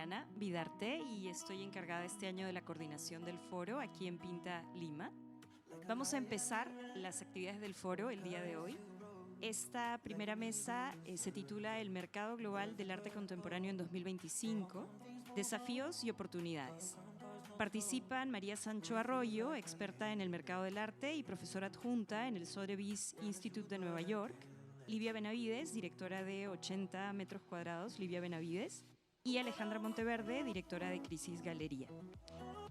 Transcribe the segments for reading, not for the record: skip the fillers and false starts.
Juliana Vidarte y estoy encargada este año de la coordinación del foro aquí en Pinta, Lima. Vamos a empezar las actividades del foro el día de hoy. Esta primera mesa se titula El mercado global del arte contemporáneo en 2025, desafíos y oportunidades. Participan María Sancho Arroyo, experta en el mercado del arte y profesora adjunta en el Sotheby's Institute de Nueva York, Livia Benavides, directora de 80 metros cuadrados, Livia Benavides, y Alejandra Monteverde, directora de Crisis Galería.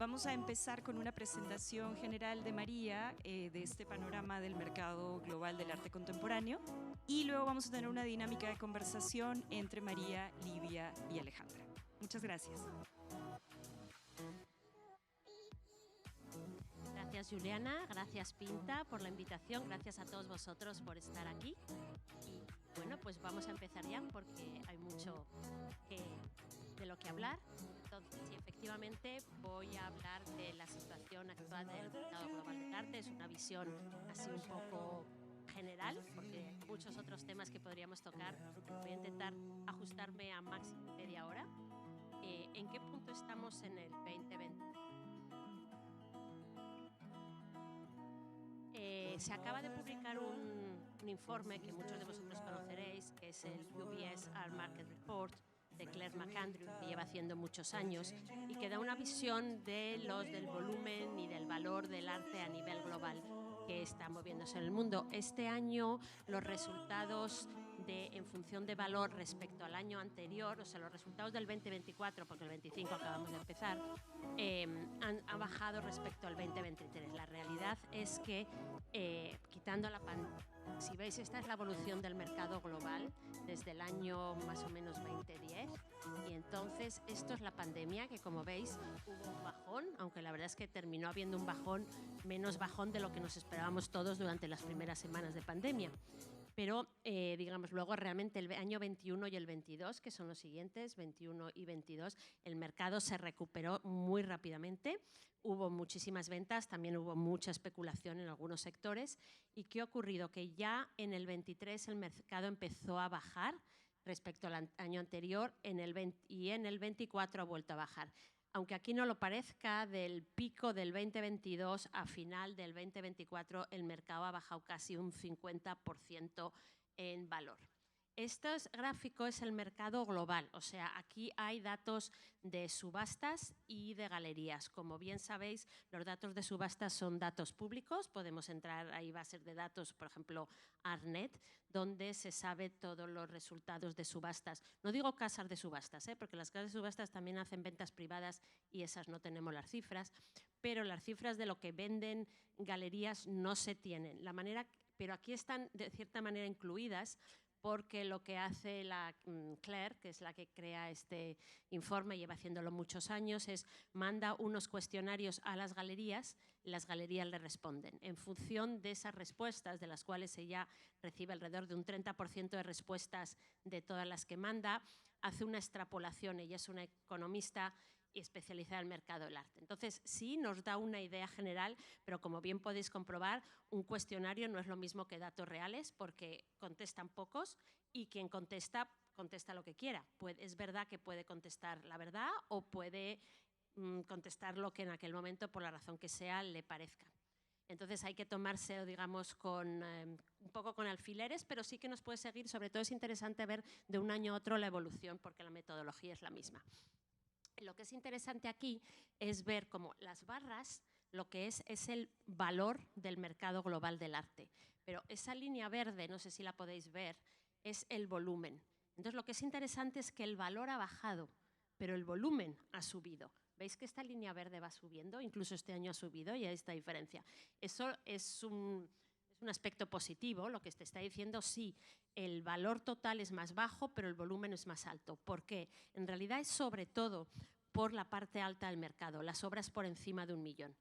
Vamos a empezar con una presentación general de María de este panorama del mercado global del arte contemporáneo y luego vamos a tener una dinámica de conversación entre María, Livia y Alejandra. Muchas gracias. Gracias, Juliana. Gracias, Pinta, por la invitación. Gracias a todos vosotros por estar aquí. Y bueno, pues vamos a empezar ya porque hay mucho de lo que hablar. Entonces, sí, efectivamente, voy a hablar de la situación actual del mercado global del arte. Es una visión así un poco general, porque hay muchos otros temas que podríamos tocar. Voy a intentar ajustarme a máximo media hora. ¿En qué punto estamos en el 2020? Se acaba de publicar un informe que muchos de vosotros conoceréis, que es el UBS Art Market Report de Claire McAndrew, que lleva haciendo muchos años y que da una visión del volumen y del valor del arte a nivel global que está moviéndose en el mundo. Este año los resultados en función de valor respecto al año anterior, o sea, los resultados del 2024, porque el 25 acabamos de empezar, han bajado respecto al 2023. La realidad es que, quitando la pandemia, si veis, esta es la evolución del mercado global desde el año más o menos 2010, y entonces esto es la pandemia, que como veis hubo un bajón, aunque la verdad es que terminó habiendo un bajón, menos bajón de lo que nos esperábamos todos durante las primeras semanas de pandemia. Pero, digamos, luego realmente el año 21 y el 22, que son los siguientes, 21 y 22, el mercado se recuperó muy rápidamente. Hubo muchísimas ventas, también hubo mucha especulación en algunos sectores. ¿Y qué ha ocurrido? Que ya en el 23 el mercado empezó a bajar respecto al año anterior y en el 24 ha vuelto a bajar. Aunque aquí no lo parezca, del pico del 2022 a final del 2024 el mercado ha bajado casi un 50% en valor. Este gráfico es el mercado global, o sea, aquí hay datos de subastas y de galerías. Como bien sabéis, los datos de subastas son datos públicos, podemos entrar, hay bases de datos, por ejemplo, Artnet, donde se sabe todos los resultados de subastas. No digo casas de subastas, porque las casas de subastas también hacen ventas privadas y esas no tenemos las cifras, pero las cifras de lo que venden galerías no se tienen. Pero aquí están de cierta manera incluidas, porque lo que hace la Claire, que es la que crea este informe, lleva haciéndolo muchos años, es manda unos cuestionarios a las galerías le responden. En función de esas respuestas, de las cuales ella recibe alrededor de un 30% de respuestas de todas las que manda, hace una extrapolación. Ella es una economista y especializada en el mercado del arte. Entonces, sí nos da una idea general, pero como bien podéis comprobar, un cuestionario no es lo mismo que datos reales, porque contestan pocos y quien contesta lo que quiera. Es verdad que puede contestar la verdad o puede contestar lo que en aquel momento, por la razón que sea, le parezca. Entonces hay que tomarse, digamos, un poco con alfileres, pero sí que nos puede seguir. Sobre todo es interesante ver de un año a otro la evolución, porque la metodología es la misma. Lo que es interesante aquí es ver cómo las barras, lo que es el valor del mercado global del arte. Pero esa línea verde, no sé si la podéis ver, es el volumen. Entonces, lo que es interesante es que el valor ha bajado, pero el volumen ha subido. ¿Veis que esta línea verde va subiendo? Incluso este año ha subido y hay esta diferencia. Eso es un aspecto positivo. Lo que te está diciendo, sí, el valor total es más bajo, pero el volumen es más alto. ¿Por qué? En realidad es sobre todo por la parte alta del mercado, las obras por encima de 1 millón.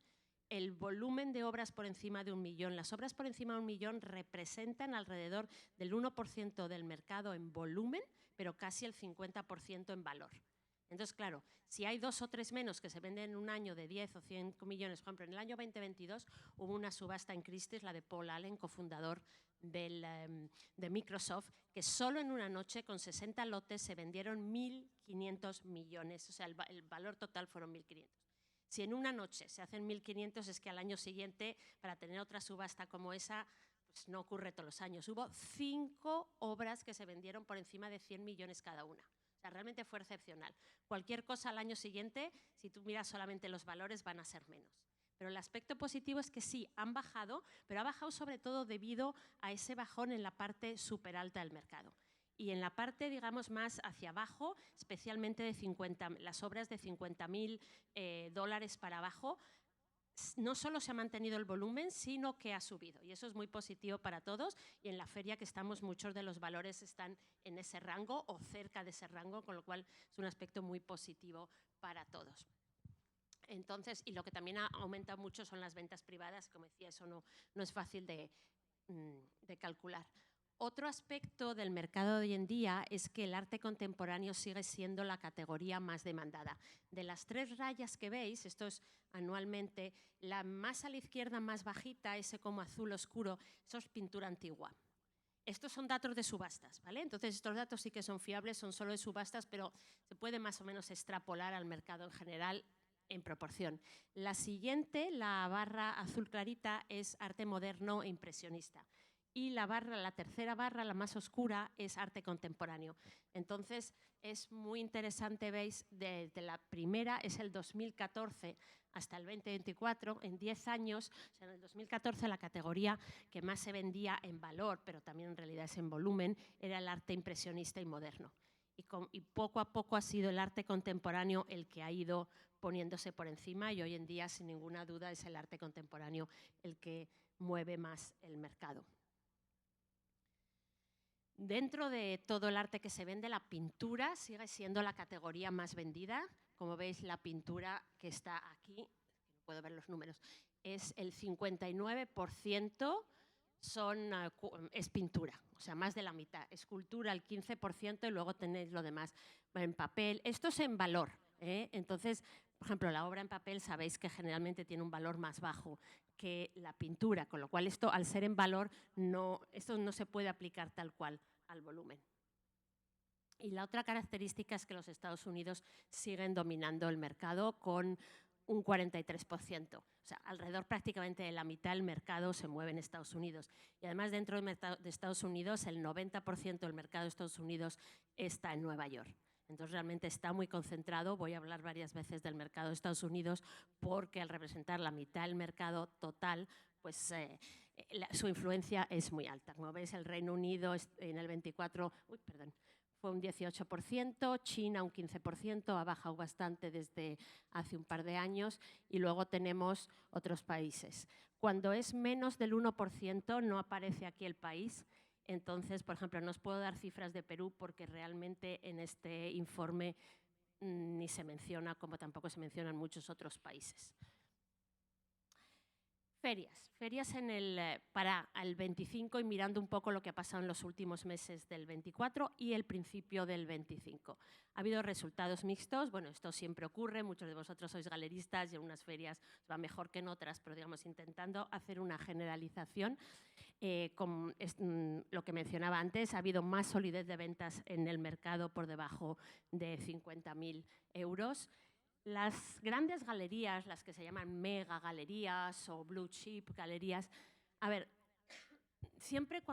El volumen de obras por encima de 1 millón, las obras por encima de 1 millón representan alrededor del 1% del mercado en volumen, pero casi el 50% en valor. Entonces, claro, si hay 2 o 3 menos que se venden en un año de 10 o 100 millones, por ejemplo, en el año 2022 hubo una subasta en Christie's, la de Paul Allen, cofundador de Microsoft, que solo en una noche con 60 lotes se vendieron 1.500 millones, o sea, el valor total fueron 1.500. Si en una noche se hacen 1.500, es que al año siguiente, para tener otra subasta como esa, pues no ocurre todos los años. Hubo 5 obras que se vendieron por encima de 100 millones cada una. O sea, realmente fue excepcional. Cualquier cosa al año siguiente, si tú miras solamente los valores, van a ser menos. Pero el aspecto positivo es que sí, han bajado, pero ha bajado sobre todo debido a ese bajón en la parte súper alta del mercado. Y en la parte, digamos, más hacia abajo, especialmente de las obras de 50.000 dólares para abajo, no solo se ha mantenido el volumen, sino que ha subido. Y eso es muy positivo para todos. Y en la feria que estamos, muchos de los valores están en ese rango o cerca de ese rango, con lo cual es un aspecto muy positivo para todos. Entonces, y lo que también ha aumentado mucho son las ventas privadas. Como decía, eso no es fácil de calcular. Otro aspecto del mercado de hoy en día es que el arte contemporáneo sigue siendo la categoría más demandada. De las 3 rayas que veis, esto es anualmente, la más a la izquierda, más bajita, ese como azul oscuro, eso es pintura antigua. Estos son datos de subastas, ¿vale? Entonces estos datos sí que son fiables, son solo de subastas, pero se puede más o menos extrapolar al mercado en general en proporción. La siguiente, la barra azul clarita, es arte moderno e impresionista. Y la tercera barra, la más oscura, es arte contemporáneo. Entonces, es muy interesante, veis, desde la primera, es el 2014 hasta el 2024, en 10 años, o sea, en el 2014 la categoría que más se vendía en valor, pero también en realidad es en volumen, era el arte impresionista y moderno. Y poco a poco ha sido el arte contemporáneo el que ha ido poniéndose por encima y hoy en día, sin ninguna duda, es el arte contemporáneo el que mueve más el mercado. Dentro de todo el arte que se vende, la pintura sigue siendo la categoría más vendida. Como veis, la pintura que está aquí, no puedo ver los números, es el 59% es pintura, o sea, más de la mitad. Escultura el 15% y luego tenéis lo demás en papel. Esto es en valor, ¿eh? Entonces, por ejemplo, la obra en papel sabéis que generalmente tiene un valor más bajo que la pintura, con lo cual esto, al ser en valor, esto no se puede aplicar tal cual al volumen. Y la otra característica es que los Estados Unidos siguen dominando el mercado con un 43%. O sea, alrededor prácticamente de la mitad del mercado se mueve en Estados Unidos. Y además dentro del mercado de Estados Unidos, el 90% del mercado de Estados Unidos está en Nueva York. Entonces realmente está muy concentrado. Voy a hablar varias veces del mercado de Estados Unidos porque al representar la mitad del mercado total, pues su influencia es muy alta. Como veis, el Reino Unido en el 24, fue un 18%, China un 15%, ha bajado bastante desde hace un par de años y luego tenemos otros países. Cuando es menos del 1% no aparece aquí el país. Entonces, por ejemplo, no os puedo dar cifras de Perú porque realmente en este informe ni se menciona, como tampoco se mencionan muchos otros países. Ferias para el 25 y mirando un poco lo que ha pasado en los últimos meses del 24 y el principio del 25. Ha habido resultados mixtos, bueno, esto siempre ocurre, muchos de vosotros sois galeristas y en unas ferias va mejor que en otras, pero digamos intentando hacer una generalización. Con lo que mencionaba antes, ha habido más solidez de ventas en el mercado por debajo de 50.000 euros. Las grandes galerías, las que se llaman mega galerías o blue chip galerías, a ver, siempre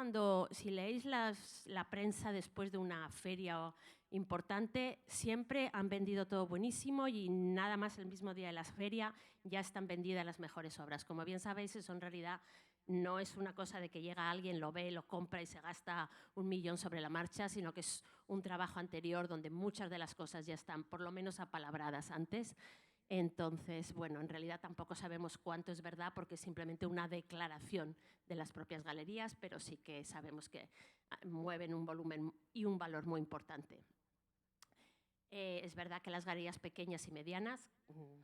si leéis la prensa después de una feria importante, siempre han vendido todo buenísimo y nada más el mismo día de la feria ya están vendidas las mejores obras. Como bien sabéis, eso en realidad no es una cosa de que llega alguien, lo ve, lo compra y se gasta 1 millón sobre la marcha, sino que es un trabajo anterior donde muchas de las cosas ya están por lo menos apalabradas antes. Entonces, bueno, en realidad tampoco sabemos cuánto es verdad porque es simplemente una declaración de las propias galerías, pero sí que sabemos que mueven un volumen y un valor muy importante. Es verdad que las galerías pequeñas y medianas,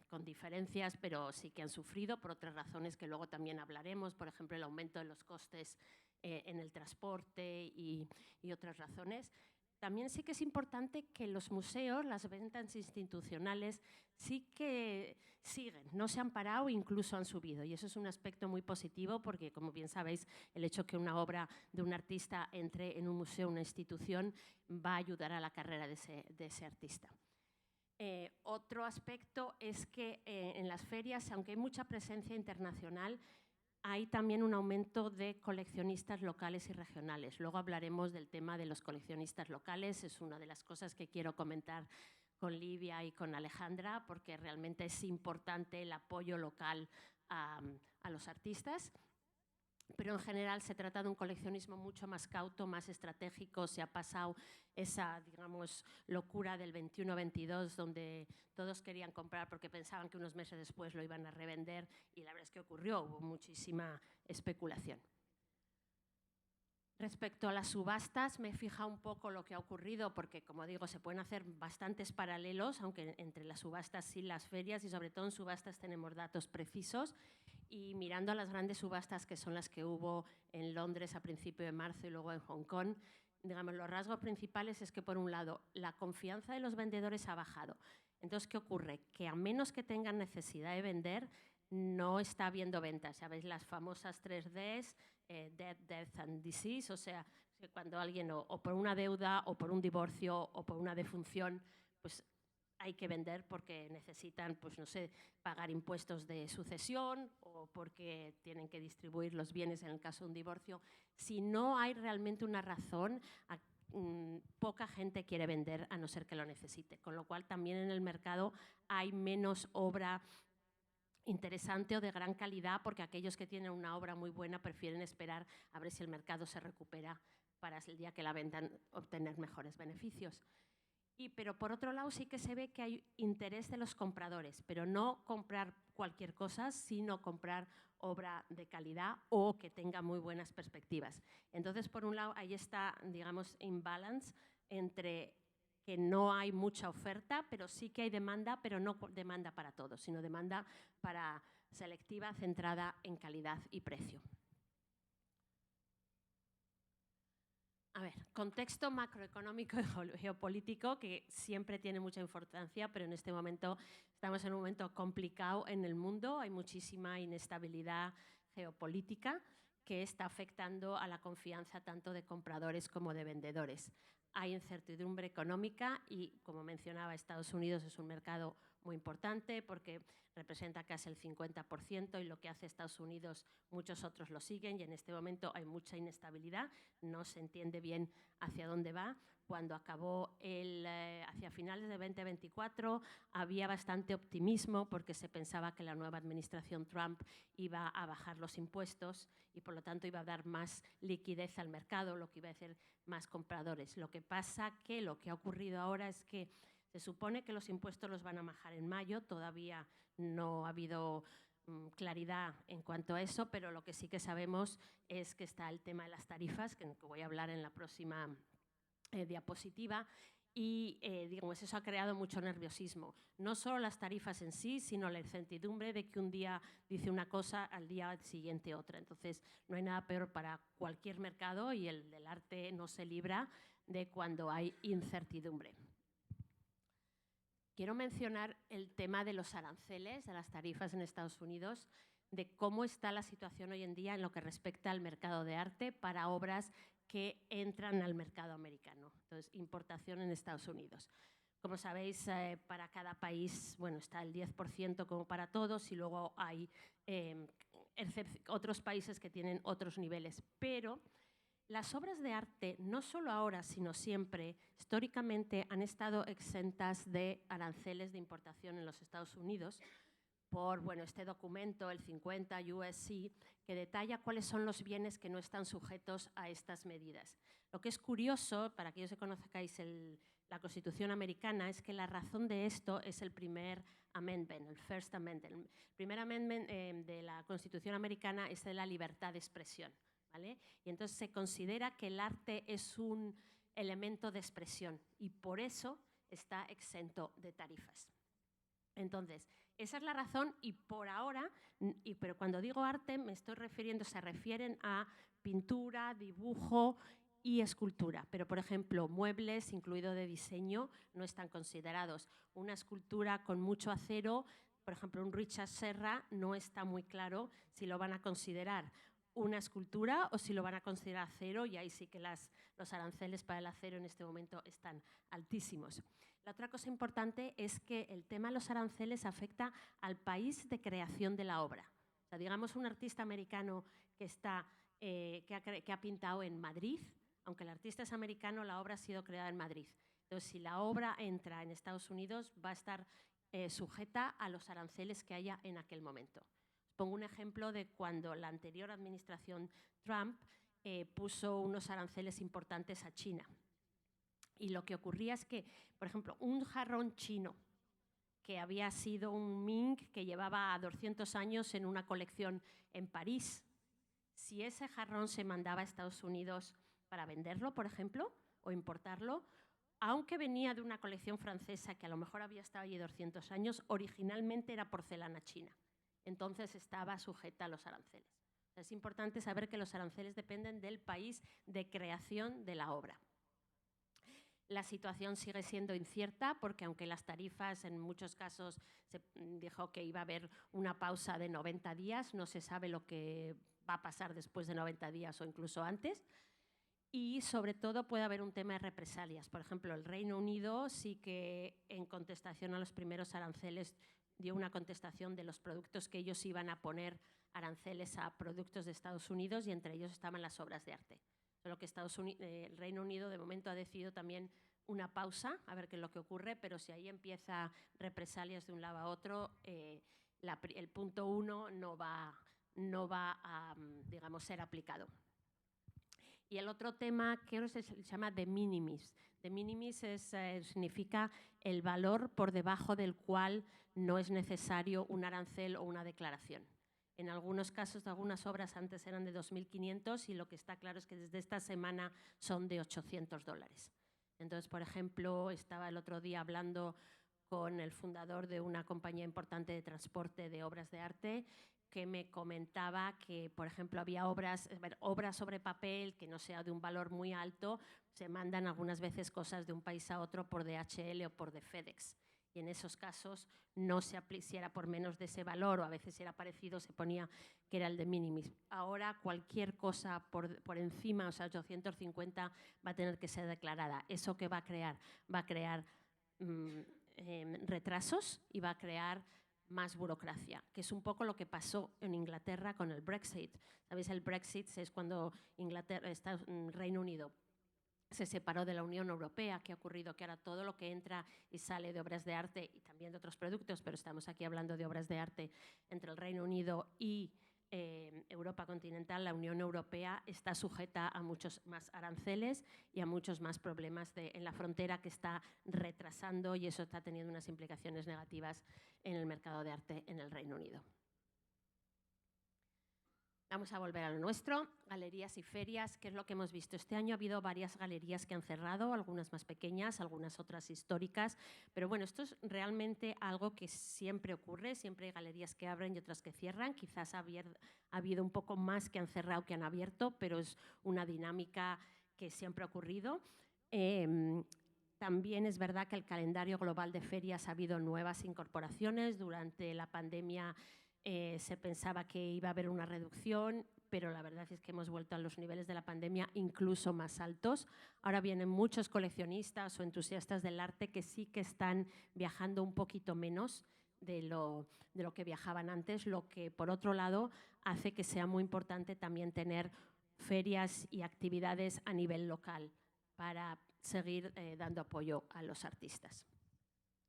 con diferencias, pero sí que han sufrido por otras razones que luego también hablaremos, por ejemplo, el aumento de los costes en el transporte y otras razones. También sí que es importante que los museos, las ventas institucionales, sí que siguen, no se han parado, incluso han subido. Y eso es un aspecto muy positivo porque, como bien sabéis, el hecho que una obra de un artista entre en un museo, una institución, va a ayudar a la carrera de ese artista. Otro aspecto es que en las ferias, aunque hay mucha presencia internacional, hay también un aumento de coleccionistas locales y regionales. Luego hablaremos del tema de los coleccionistas locales, es una de las cosas que quiero comentar con Livia y con Alejandra, porque realmente es importante el apoyo local a los artistas. Pero en general se trata de un coleccionismo mucho más cauto, más estratégico. Se ha pasado esa, digamos, locura del 21-22, donde todos querían comprar porque pensaban que unos meses después lo iban a revender, y la verdad es que ocurrió, hubo muchísima especulación. Respecto a las subastas, me he fijado un poco lo que ha ocurrido, porque, como digo, se pueden hacer bastantes paralelos, aunque entre las subastas y las ferias, y sobre todo en subastas tenemos datos precisos. Y mirando a las grandes subastas, que son las que hubo en Londres a principio de marzo y luego en Hong Kong, digamos, los rasgos principales es que, por un lado, la confianza de los vendedores ha bajado. Entonces, ¿qué ocurre? Que a menos que tengan necesidad de vender, no está habiendo ventas. Ya veis las famosas 3Ds, Death and Disease, o sea, que cuando alguien o por una deuda o por un divorcio o por una defunción, pues hay que vender porque necesitan, pues no sé, pagar impuestos de sucesión o porque tienen que distribuir los bienes en el caso de un divorcio. Si no hay realmente una razón, poca gente quiere vender a no ser que lo necesite, con lo cual también en el mercado hay menos obra interesante o de gran calidad, porque aquellos que tienen una obra muy buena prefieren esperar a ver si el mercado se recupera para el día que la vendan obtener mejores beneficios. Pero por otro lado sí que se ve que hay interés de los compradores, pero no comprar cualquier cosa, sino comprar obra de calidad o que tenga muy buenas perspectivas. Entonces, por un lado, ahí está, digamos, imbalance entre que no hay mucha oferta, pero sí que hay demanda, pero no demanda para todos, sino demanda para selectiva, centrada en calidad y precio. A ver, contexto macroeconómico y geopolítico, que siempre tiene mucha importancia, pero en este momento estamos en un momento complicado en el mundo. Hay muchísima inestabilidad geopolítica que está afectando a la confianza tanto de compradores como de vendedores. Hay incertidumbre económica y, como mencionaba, Estados Unidos es un mercado muy importante porque representa casi el 50%, y lo que hace Estados Unidos muchos otros lo siguen, y en este momento hay mucha inestabilidad, no se entiende bien hacia dónde va. Cuando acabó hacia finales de 2024 había bastante optimismo porque se pensaba que la nueva administración Trump iba a bajar los impuestos y por lo tanto iba a dar más liquidez al mercado, lo que iba a hacer más compradores. Lo que pasa que lo que ha ocurrido ahora es que se supone que los impuestos los van a bajar en mayo, todavía no ha habido claridad en cuanto a eso, pero lo que sí que sabemos es que está el tema de las tarifas, que voy a hablar en la próxima diapositiva, y digamos, eso ha creado mucho nerviosismo. No solo las tarifas en sí, sino la incertidumbre de que un día dice una cosa, al día siguiente otra. Entonces, no hay nada peor para cualquier mercado, y el del arte no se libra de cuando hay incertidumbre. Quiero mencionar el tema de los aranceles, de las tarifas en Estados Unidos, de cómo está la situación hoy en día en lo que respecta al mercado de arte para obras que entran al mercado americano. Entonces, importación en Estados Unidos. Como sabéis, para cada país, bueno, está el 10% como para todos, y luego hay otros países que tienen otros niveles. Pero las obras de arte, no solo ahora, sino siempre, históricamente han estado exentas de aranceles de importación en los Estados Unidos por este documento, el 50 USC, que detalla cuáles son los bienes que no están sujetos a estas medidas. Lo que es curioso, para aquellos que conozcáis la Constitución americana, es que la razón de esto es el primer amendment, el First Amendment. El primer amendment de la Constitución americana es de la libertad de expresión, ¿vale? Y entonces se considera que el arte es un elemento de expresión y por eso está exento de tarifas. Entonces, esa es la razón, y por ahora, pero cuando digo arte me estoy refiriendo, se refieren a pintura, dibujo y escultura. Pero, por ejemplo, muebles, incluido de diseño, no están considerados. Una escultura con mucho acero, por ejemplo, un Richard Serra, no está muy claro si lo van a considerar una escultura o si lo van a considerar acero, y ahí sí que los aranceles para el acero en este momento están altísimos. La otra cosa importante es que el tema de los aranceles afecta al país de creación de la obra. O sea, digamos, un artista americano que ha pintado en Madrid, aunque el artista es americano, la obra ha sido creada en Madrid. Entonces, si la obra entra en Estados Unidos, va a estar sujeta a los aranceles que haya en aquel momento. Pongo un ejemplo de cuando la anterior administración Trump puso unos aranceles importantes a China. Y lo que ocurría es que, por ejemplo, un jarrón chino que había sido un Ming que llevaba 200 años en una colección en París, si ese jarrón se mandaba a Estados Unidos para venderlo, por ejemplo, o importarlo, aunque venía de una colección francesa que a lo mejor había estado allí 200 años, originalmente era porcelana china. Entonces estaba sujeta a los aranceles. Es importante saber que los aranceles dependen del país de creación de la obra. La situación sigue siendo incierta porque aunque las tarifas en muchos casos se dijo que iba a haber una pausa de 90 días, no se sabe lo que va a pasar después de 90 días o incluso antes. Y sobre todo puede haber un tema de represalias. Por ejemplo, el Reino Unido sí que en contestación a los primeros aranceles dio una contestación de los productos que ellos iban a poner aranceles a productos de Estados Unidos, y entre ellos estaban las obras de arte. Solo que el Reino Unido de momento ha decidido también una pausa, a ver qué es lo que ocurre, pero si ahí empieza represalias de un lado a otro, el punto 1 no va a, digamos, ser aplicado. Y el otro tema que se llama de minimis. De minimis significa el valor por debajo del cual no es necesario un arancel o una declaración. En algunos casos, algunas obras antes eran de 2.500 y lo que está claro es que desde esta semana son de $800. Entonces, por ejemplo, estaba el otro día hablando con el fundador de una compañía importante de transporte de obras de arte, que me comentaba que, por ejemplo, había obras sobre papel que no sea de un valor muy alto, se mandan algunas veces cosas de un país a otro por DHL o por FedEx. Y en esos casos no se aplica, si era por menos de ese valor o a veces si era parecido se ponía que era el de minimis. Ahora cualquier cosa por encima, o sea, 850 va a tener que ser declarada. ¿Eso qué va a crear? Va a crear retrasos y va a crear más burocracia, que es un poco lo que pasó en Inglaterra con el Brexit. ¿Sabéis? El Brexit es cuando Reino Unido se separó de la Unión Europea. ¿Qué ha ocurrido? Que ahora todo lo que entra y sale de obras de arte y también de otros productos, pero estamos aquí hablando de obras de arte entre el Reino Unido y Europa continental, la Unión Europea está sujeta a muchos más aranceles y a muchos más problemas en la frontera que está retrasando, y eso está teniendo unas implicaciones negativas en el mercado de arte en el Reino Unido. Vamos a volver a lo nuestro, galerías y ferias. ¿Qué es lo que hemos visto? Este año ha habido varias galerías que han cerrado, algunas más pequeñas, algunas otras históricas, pero bueno, esto es realmente algo que siempre ocurre, siempre hay galerías que abren y otras que cierran. Quizás ha habido un poco más que han cerrado que han abierto, pero es una dinámica que siempre ha ocurrido. También es verdad que el calendario global de ferias ha habido nuevas incorporaciones. Durante la pandemia se pensaba que iba a haber una reducción, pero la verdad es que hemos vuelto a los niveles de la pandemia incluso más altos. Ahora vienen muchos coleccionistas o entusiastas del arte que sí que están viajando un poquito menos de lo que viajaban antes, lo que por otro lado hace que sea muy importante también tener ferias y actividades a nivel local para seguir dando apoyo a los artistas.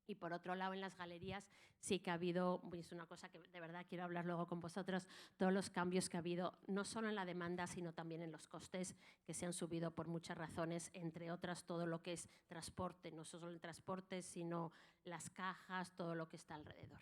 Y por otro lado, en las galerías sí que ha habido, es una cosa que de verdad quiero hablar luego con vosotros, todos los cambios que ha habido, no solo en la demanda, sino también en los costes, que se han subido por muchas razones, entre otras todo lo que es transporte, no solo el transporte, sino las cajas, todo lo que está alrededor.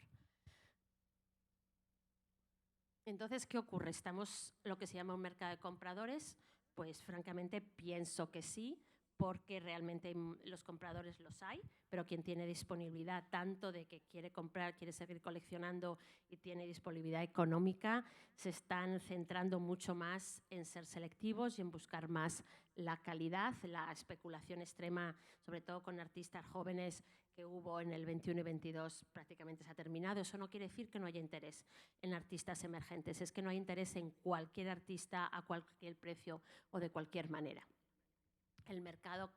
Entonces, ¿qué ocurre? ¿Estamos lo que se llama un mercado de compradores? Pues francamente pienso que sí, porque realmente los compradores los hay, pero quien tiene disponibilidad tanto de que quiere comprar, quiere seguir coleccionando y tiene disponibilidad económica, se están centrando mucho más en ser selectivos y en buscar más la calidad, la especulación extrema, sobre todo con artistas jóvenes que hubo en el 21 y 22, prácticamente se ha terminado. Eso no quiere decir que no haya interés en artistas emergentes, es que no hay interés en cualquier artista a cualquier precio o de cualquier manera. El mercado,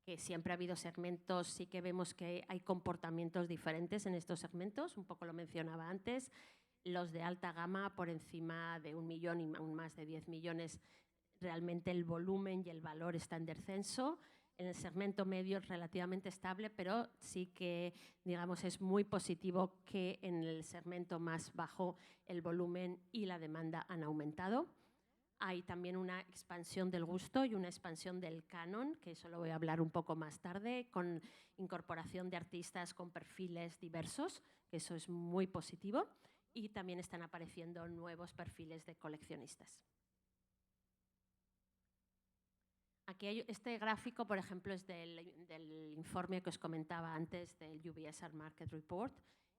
que siempre ha habido segmentos, sí que vemos que hay comportamientos diferentes en estos segmentos, un poco lo mencionaba antes. Los de alta gama, por encima de 1 millón y aún más de 10 millones, realmente el volumen y el valor está en descenso. En el segmento medio es relativamente estable, pero sí que, digamos, es muy positivo que en el segmento más bajo el volumen y la demanda han aumentado. Hay también una expansión del gusto y una expansión del canon, que eso lo voy a hablar un poco más tarde, con incorporación de artistas con perfiles diversos, que eso es muy positivo, y también están apareciendo nuevos perfiles de coleccionistas. Aquí hay este gráfico, por ejemplo, es del informe que os comentaba antes del UBS Art Market Report.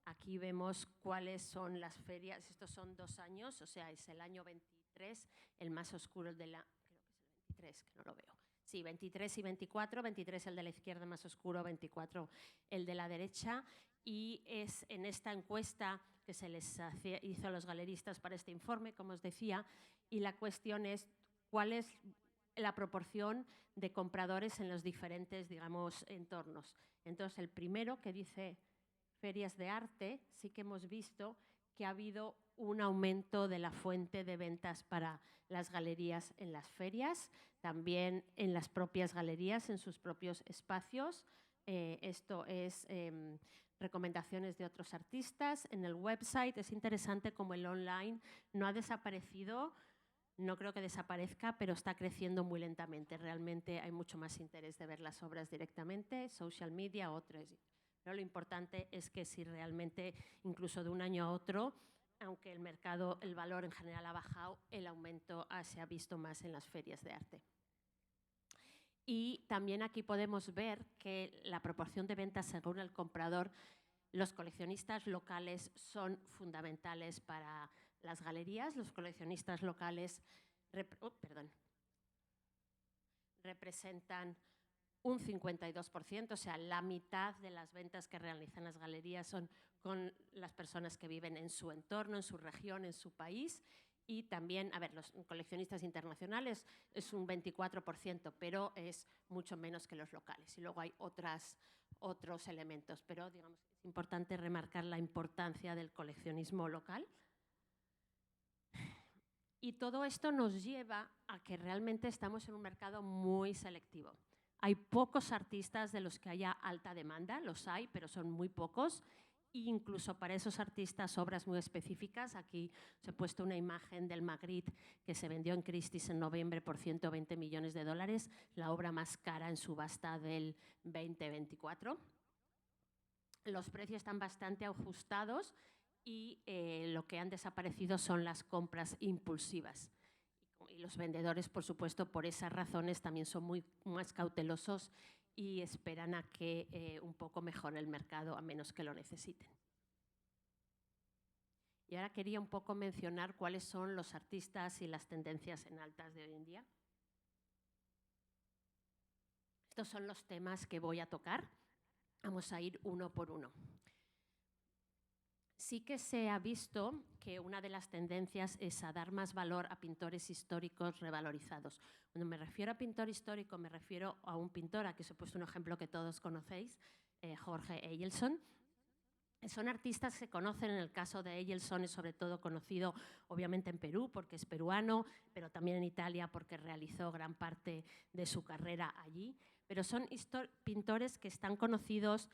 Aquí vemos cuáles son las ferias. Estos son 2 años, o sea, es el año 23, el más oscuro, el de la... Creo que es el 23, que no lo veo. Sí, 23 y 24, 23 el de la izquierda más oscuro, 24 el de la derecha. Y es en esta encuesta que se les hizo a los galeristas para este informe, como os decía, y la cuestión es cuál es la proporción de compradores en los diferentes, digamos, entornos. Entonces, el primero, que dice ferias de arte, sí que hemos visto que ha habido un aumento de la fuente de ventas para las galerías en las ferias, también en las propias galerías, en sus propios espacios. Esto es recomendaciones de otros artistas. En el website es interesante como el online no ha desaparecido. No creo que desaparezca, pero está creciendo muy lentamente. Realmente hay mucho más interés de ver las obras directamente, social media, otros. Pero lo importante es que si realmente, incluso de un año a otro, aunque el mercado, el valor en general ha bajado, el aumento se ha visto más en las ferias de arte. Y también aquí podemos ver que la proporción de ventas según el comprador, los coleccionistas locales son fundamentales para las galerías. Los coleccionistas locales representan un 52%, o sea, la mitad de las ventas que realizan las galerías son con las personas que viven en su entorno, en su región, en su país. Y también, a ver, los coleccionistas internacionales es un 24%, pero es mucho menos que los locales. Y luego hay otros elementos, pero digamos, es importante remarcar la importancia del coleccionismo local. Y todo esto nos lleva a que realmente estamos en un mercado muy selectivo. Hay pocos artistas de los que haya alta demanda, los hay, pero son muy pocos. E incluso para esos artistas, obras muy específicas. Aquí os he puesto una imagen del Magritte que se vendió en Christie's en noviembre por 120 millones de dólares, la obra más cara en subasta del 2024. Los precios están bastante ajustados y lo que han desaparecido son las compras impulsivas. Y los vendedores, por supuesto, por esas razones también son muy más cautelosos y esperan a que un poco mejore el mercado, a menos que lo necesiten. Y ahora quería un poco mencionar cuáles son los artistas y las tendencias en altas de hoy en día. Estos son los temas que voy a tocar. Vamos a ir uno por uno. Sí que se ha visto que una de las tendencias es a dar más valor a pintores históricos revalorizados. Cuando me refiero a pintor histórico, me refiero a un pintor, aquí os he puesto un ejemplo que todos conocéis, Jorge Eyelson. Son artistas que se conocen. En el caso de Eyelson es sobre todo conocido obviamente en Perú porque es peruano, pero también en Italia porque realizó gran parte de su carrera allí. Pero son pintores que están conocidos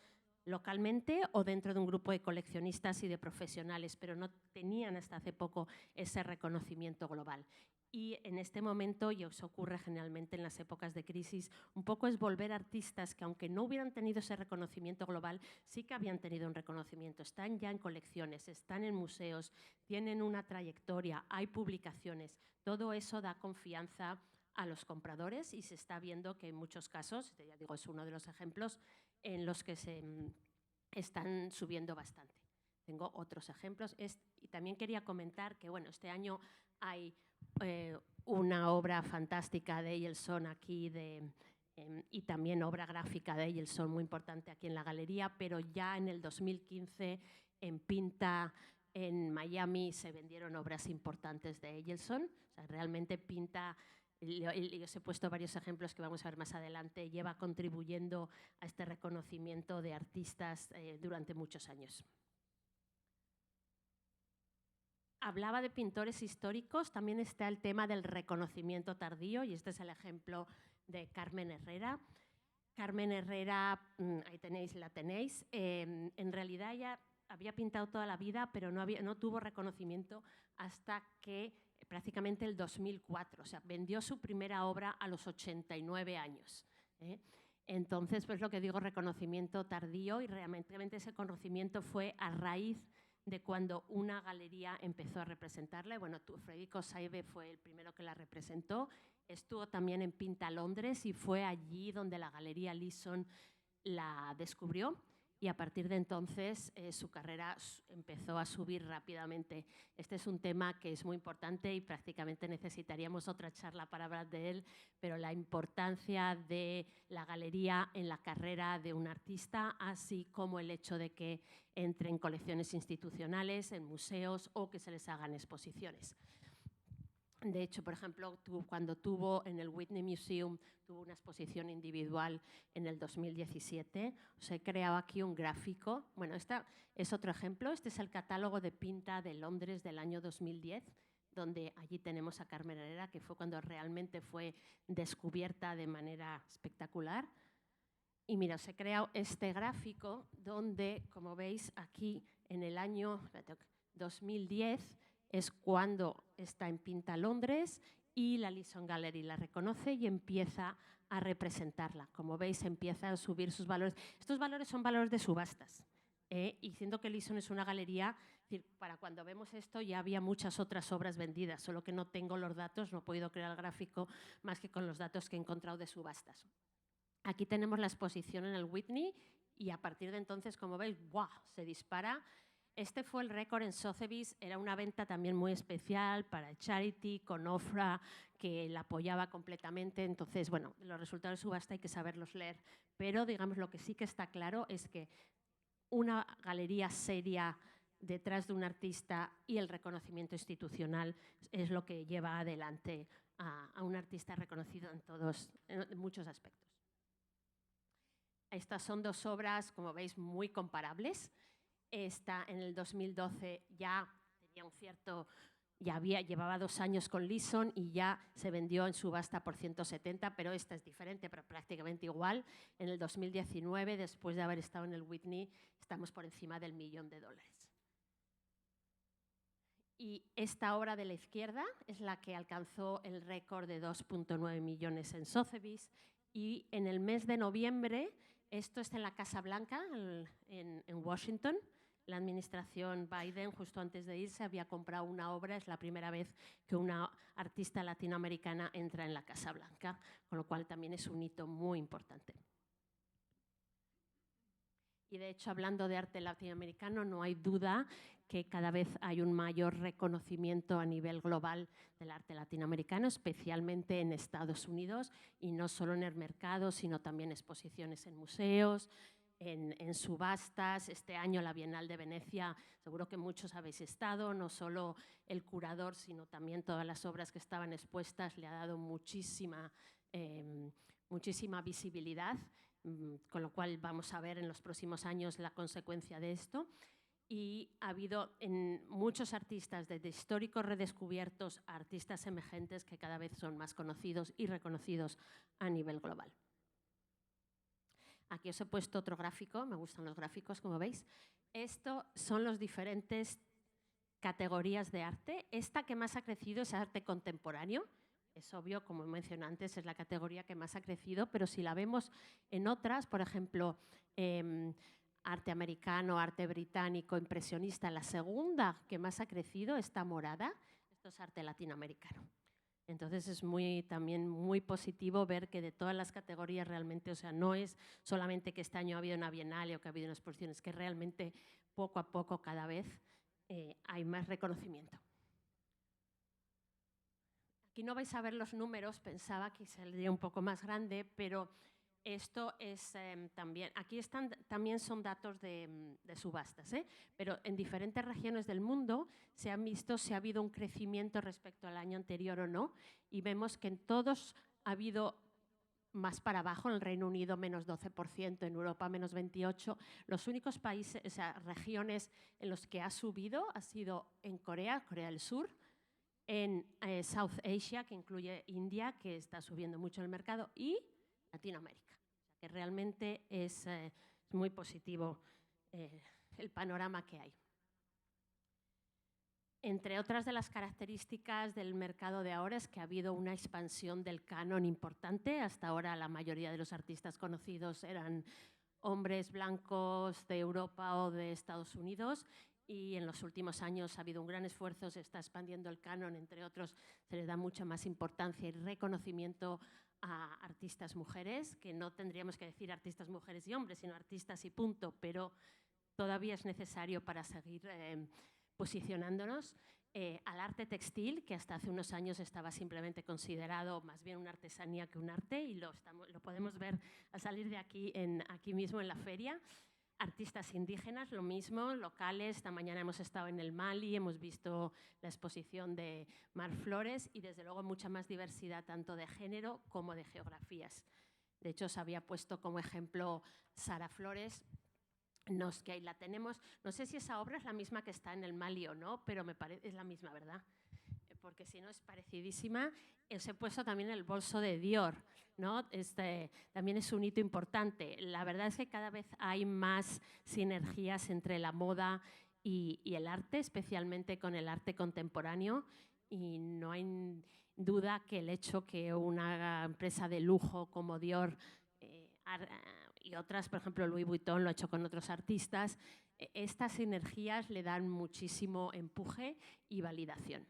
localmente o dentro de un grupo de coleccionistas y de profesionales, pero no tenían hasta hace poco ese reconocimiento global. Y en este momento, y eso ocurre generalmente en las épocas de crisis, un poco es volver a artistas que, aunque no hubieran tenido ese reconocimiento global, sí que habían tenido un reconocimiento. Están ya en colecciones, están en museos, tienen una trayectoria, hay publicaciones. Todo eso da confianza a los compradores y se está viendo que en muchos casos, ya digo, es uno de los ejemplos en los que se están subiendo bastante. Tengo otros ejemplos. Y también quería comentar que, bueno, este año hay una obra fantástica de Eielson aquí y también obra gráfica de Eielson muy importante aquí en la galería, pero ya en el 2015 en Pinta, en Miami, se vendieron obras importantes de Eielson. O sea, realmente Pinta, y os he puesto varios ejemplos que vamos a ver más adelante, lleva contribuyendo a este reconocimiento de artistas durante muchos años. Hablaba de pintores históricos, también está el tema del reconocimiento tardío, y este es el ejemplo de Carmen Herrera. Carmen Herrera, ahí la tenéis. En realidad ella había pintado toda la vida, pero no tuvo reconocimiento hasta que prácticamente el 2004. O sea, vendió su primera obra a los 89 años. Entonces, pues lo que digo, reconocimiento tardío, y realmente ese conocimiento fue a raíz de cuando una galería empezó a representarla. Y bueno, Federico Saibe fue el primero que la representó. Estuvo también en Pinta Londres y fue allí donde la Galería Leeson la descubrió, y a partir de entonces su carrera empezó a subir rápidamente. Este es un tema que es muy importante y prácticamente necesitaríamos otra charla para hablar de él, pero la importancia de la galería en la carrera de un artista, así como el hecho de que entre en colecciones institucionales, en museos o que se les hagan exposiciones. De hecho, por ejemplo, cuando tuvo en el Whitney Museum, tuvo una exposición individual en el 2017. Os he creado aquí un gráfico. Bueno, este es otro ejemplo. Este es el catálogo de Pinta de Londres del año 2010, donde allí tenemos a Carmen Herrera, que fue cuando realmente fue descubierta de manera espectacular. Y mira, os he creado este gráfico donde, como veis aquí, en el año 2010, es cuando está en Pinta Londres y la Leeson Gallery la reconoce y empieza a representarla. Como veis, empieza a subir sus valores. Estos valores son valores de subastas. Y siendo que Leeson es una galería, para cuando vemos esto ya había muchas otras obras vendidas, solo que no tengo los datos, no he podido crear el gráfico más que con los datos que he encontrado de subastas. Aquí tenemos la exposición en el Whitney y a partir de entonces, como veis, ¡buah!, se dispara. Este fue el récord en Sotheby's, era una venta también muy especial para Charity, con Ofra, que la apoyaba completamente. Entonces, bueno, los resultados de subasta hay que saberlos leer, pero digamos lo que sí que está claro es que una galería seria detrás de un artista y el reconocimiento institucional es lo que lleva adelante a un artista reconocido en muchos aspectos. Estas son dos obras, como veis, muy comparables. Esta en el 2012 ya tenía llevaba 2 años con Leeson y ya se vendió en subasta por 170, pero esta es diferente, pero prácticamente igual. En el 2019, después de haber estado en el Whitney, estamos por encima del $1.000.000. Y esta obra de la izquierda es la que alcanzó el récord de 2,9 millones en Sotheby's, y en el mes de noviembre, esto está en la Casa Blanca, en Washington. La administración Biden, justo antes de irse, había comprado una obra. Es la primera vez que una artista latinoamericana entra en la Casa Blanca, con lo cual también es un hito muy importante. Y de hecho, hablando de arte latinoamericano, no hay duda que cada vez hay un mayor reconocimiento a nivel global del arte latinoamericano, especialmente en Estados Unidos, y no solo en el mercado, sino también exposiciones en museos, en subastas. Este año la Bienal de Venecia, seguro que muchos habéis estado, no solo el curador, sino también todas las obras que estaban expuestas, le ha dado muchísima visibilidad, con lo cual vamos a ver en los próximos años la consecuencia de esto. Y ha habido en muchos artistas, desde históricos redescubiertos a artistas emergentes, que cada vez son más conocidos y reconocidos a nivel global. Aquí os he puesto otro gráfico, me gustan los gráficos, como veis. Estos son los diferentes categorías de arte. Esta que más ha crecido es arte contemporáneo. Es obvio, como mencioné antes, es la categoría que más ha crecido, pero si la vemos en otras, por ejemplo, arte americano, arte británico, impresionista, la segunda que más ha crecido, está morada. Esto es arte latinoamericano. Entonces es también muy positivo ver que de todas las categorías realmente, o sea, no es solamente que este año ha habido una bienal o que ha habido una exposición, es que realmente poco a poco cada vez hay más reconocimiento. Aquí no vais a ver los números, pensaba que saldría un poco más grande, pero esto es también, aquí están, también son datos de subastas, pero en diferentes regiones del mundo se han visto si ha habido un crecimiento respecto al año anterior o no, y vemos que en todos ha habido más para abajo, en el Reino Unido menos 12%, en Europa menos 28%. Los únicos países, o sea, regiones en los que ha subido ha sido en Corea, Corea del Sur, en South Asia, que incluye India, que está subiendo mucho en el mercado, y Latinoamérica. O sea, que realmente es muy positivo el panorama que hay. Entre otras de las características del mercado de ahora es que ha habido una expansión del canon importante. Hasta ahora la mayoría de los artistas conocidos eran hombres blancos de Europa o de Estados Unidos, y en los últimos años ha habido un gran esfuerzo, se está expandiendo el canon, entre otros se le da mucha más importancia y reconocimiento a artistas mujeres, que no tendríamos que decir artistas mujeres y hombres, sino artistas y punto, pero todavía es necesario para seguir posicionándonos. Al arte textil, que hasta hace unos años estaba simplemente considerado más bien una artesanía que un arte, y lo podemos ver al salir de aquí, aquí mismo en la feria. Artistas indígenas, lo mismo, locales. Esta mañana hemos estado en el Mali, hemos visto la exposición de Mar Flores, y desde luego mucha más diversidad tanto de género como de geografías. De hecho, os había puesto como ejemplo Sara Flores, que ahí la tenemos. No sé si esa obra es la misma que está en el Mali o no, pero me parece es la misma, ¿verdad? Porque si no es parecidísima. Os he puesto también el bolso de Dior, ¿no? También es un hito importante. La verdad es que cada vez hay más sinergias entre la moda y el arte, especialmente con el arte contemporáneo, y no hay duda que el hecho que una empresa de lujo como Dior y otras, por ejemplo Louis Vuitton lo ha hecho con otros artistas, estas sinergias le dan muchísimo empuje y validación.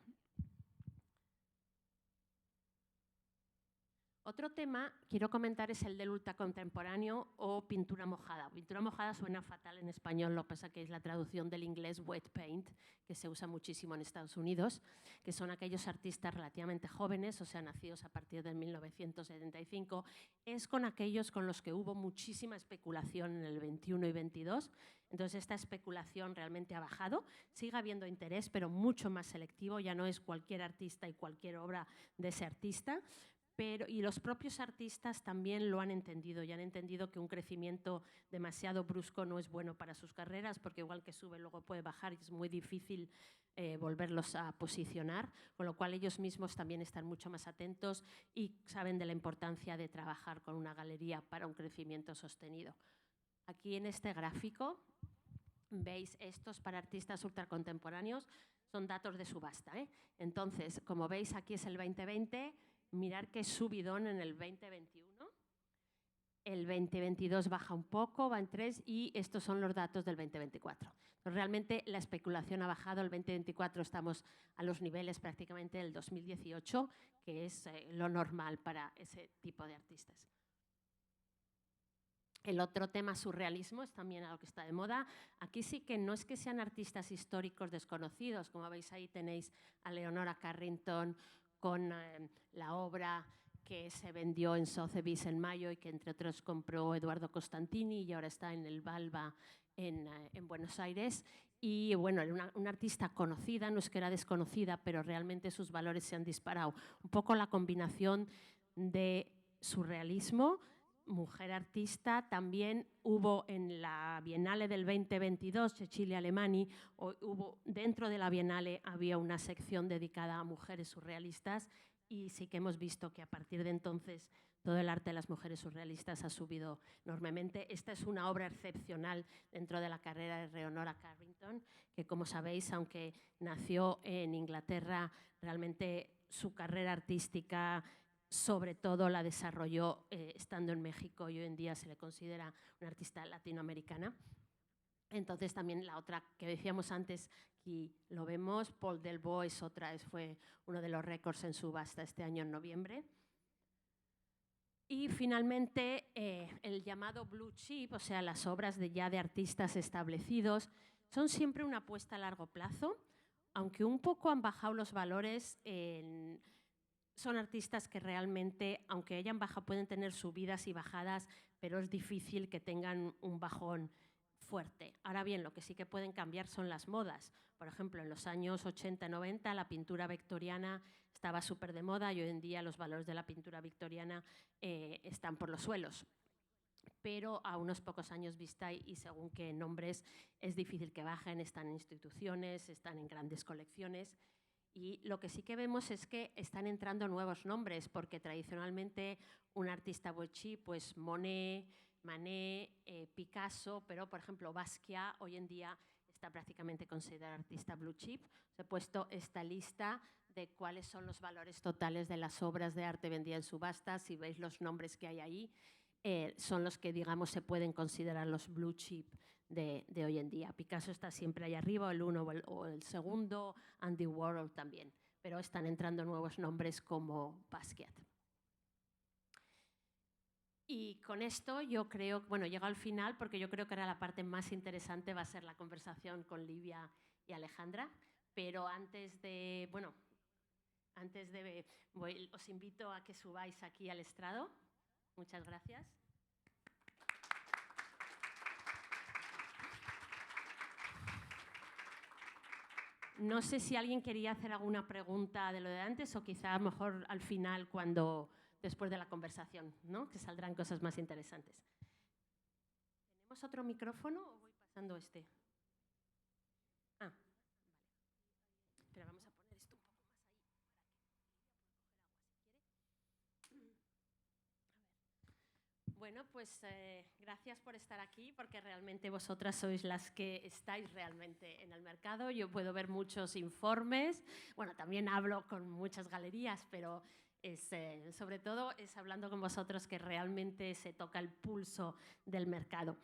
Otro tema quiero comentar es el del ultracontemporáneo o pintura mojada. Pintura mojada suena fatal en español, lo que pasa que es la traducción del inglés wet paint, que se usa muchísimo en Estados Unidos, que son aquellos artistas relativamente jóvenes, o sea, nacidos a partir de 1975. Es con aquellos con los que hubo muchísima especulación en el 21 y 22. Entonces esta especulación realmente ha bajado. Sigue habiendo interés, pero mucho más selectivo. Ya no es cualquier artista y cualquier obra de ese artista. Y los propios artistas también lo han entendido, y han entendido que un crecimiento demasiado brusco no es bueno para sus carreras, porque igual que sube luego puede bajar y es muy difícil volverlos a posicionar, con lo cual ellos mismos también están mucho más atentos y saben de la importancia de trabajar con una galería para un crecimiento sostenido. Aquí en este gráfico veis estos para artistas ultracontemporáneos, son datos de subasta, ¿eh? Entonces, como veis, aquí es el 2020, mirar qué subidón en el 2021. El 2022 baja un poco, va en 3, y estos son los datos del 2024. Entonces, realmente la especulación ha bajado. El 2024 estamos a los niveles prácticamente del 2018, que es lo normal para ese tipo de artistas. El otro tema, surrealismo, es también algo que está de moda. Aquí sí que no es que sean artistas históricos desconocidos. Como veis ahí tenéis a Leonora Carrington con la obra que se vendió en Sotheby's en mayo y que entre otros compró Eduardo Costantini, y ahora está en el Balba en Buenos Aires. Y bueno, era una artista conocida, no es que era desconocida, pero realmente sus valores se han disparado. Un poco la combinación de surrealismo, mujer artista. También hubo en la Bienale del 2022, Cecilia Alemani, dentro de la Bienale había una sección dedicada a mujeres surrealistas, y sí que hemos visto que a partir de entonces todo el arte de las mujeres surrealistas ha subido enormemente. Esta es una obra excepcional dentro de la carrera de Leonora Carrington, que como sabéis, aunque nació en Inglaterra, realmente su carrera artística sobre todo la desarrolló estando en México, y hoy en día se le considera una artista latinoamericana. Entonces también la otra que decíamos antes, aquí lo vemos, Paul Delvaux fue uno de los récords en subasta este año en noviembre. Y finalmente el llamado blue chip, o sea, las obras ya de artistas establecidos, son siempre una apuesta a largo plazo, aunque un poco han bajado los valores son artistas que realmente, aunque hayan bajado, pueden tener subidas y bajadas, pero es difícil que tengan un bajón fuerte. Ahora bien, lo que sí que pueden cambiar son las modas. Por ejemplo, en los años 80-90 la pintura victoriana estaba súper de moda y hoy en día los valores de la pintura victoriana están por los suelos. Pero a unos pocos años vista y según qué nombres es difícil que bajen, están en instituciones, están en grandes colecciones. Y lo que sí que vemos es que están entrando nuevos nombres, porque tradicionalmente un artista blue chip, pues Monet, Manet, Picasso, pero por ejemplo Basquiat hoy en día está prácticamente considerado artista blue chip. Os he puesto esta lista de cuáles son los valores totales de las obras de arte vendidas en subastas. Si veis los nombres que hay ahí, son los que, digamos, se pueden considerar los blue chip de hoy en día. Picasso está siempre ahí arriba, el uno o el segundo, Andy Warhol también, pero están entrando nuevos nombres como Basquiat. Y con esto yo creo, bueno, llego al final porque yo creo que ahora la parte más interesante va a ser la conversación con Livia y Alejandra, pero antes de, bueno, os invito a que subáis aquí al estrado. Muchas gracias. No sé si alguien quería hacer alguna pregunta de lo de antes o quizá a lo mejor al final, después de la conversación, ¿no? Que saldrán cosas más interesantes. ¿Tenemos otro micrófono o voy pasando este? Ah, vale. Espera, vamos a poner esto un poco más ahí para que Lidia pueda coger agua si quiere. Bueno, pues gracias por estar aquí, porque realmente vosotras sois las que estáis realmente en el mercado. Yo puedo ver muchos informes, bueno, también hablo con muchas galerías, pero sobre todo es hablando con vosotros que realmente se toca el pulso del mercado.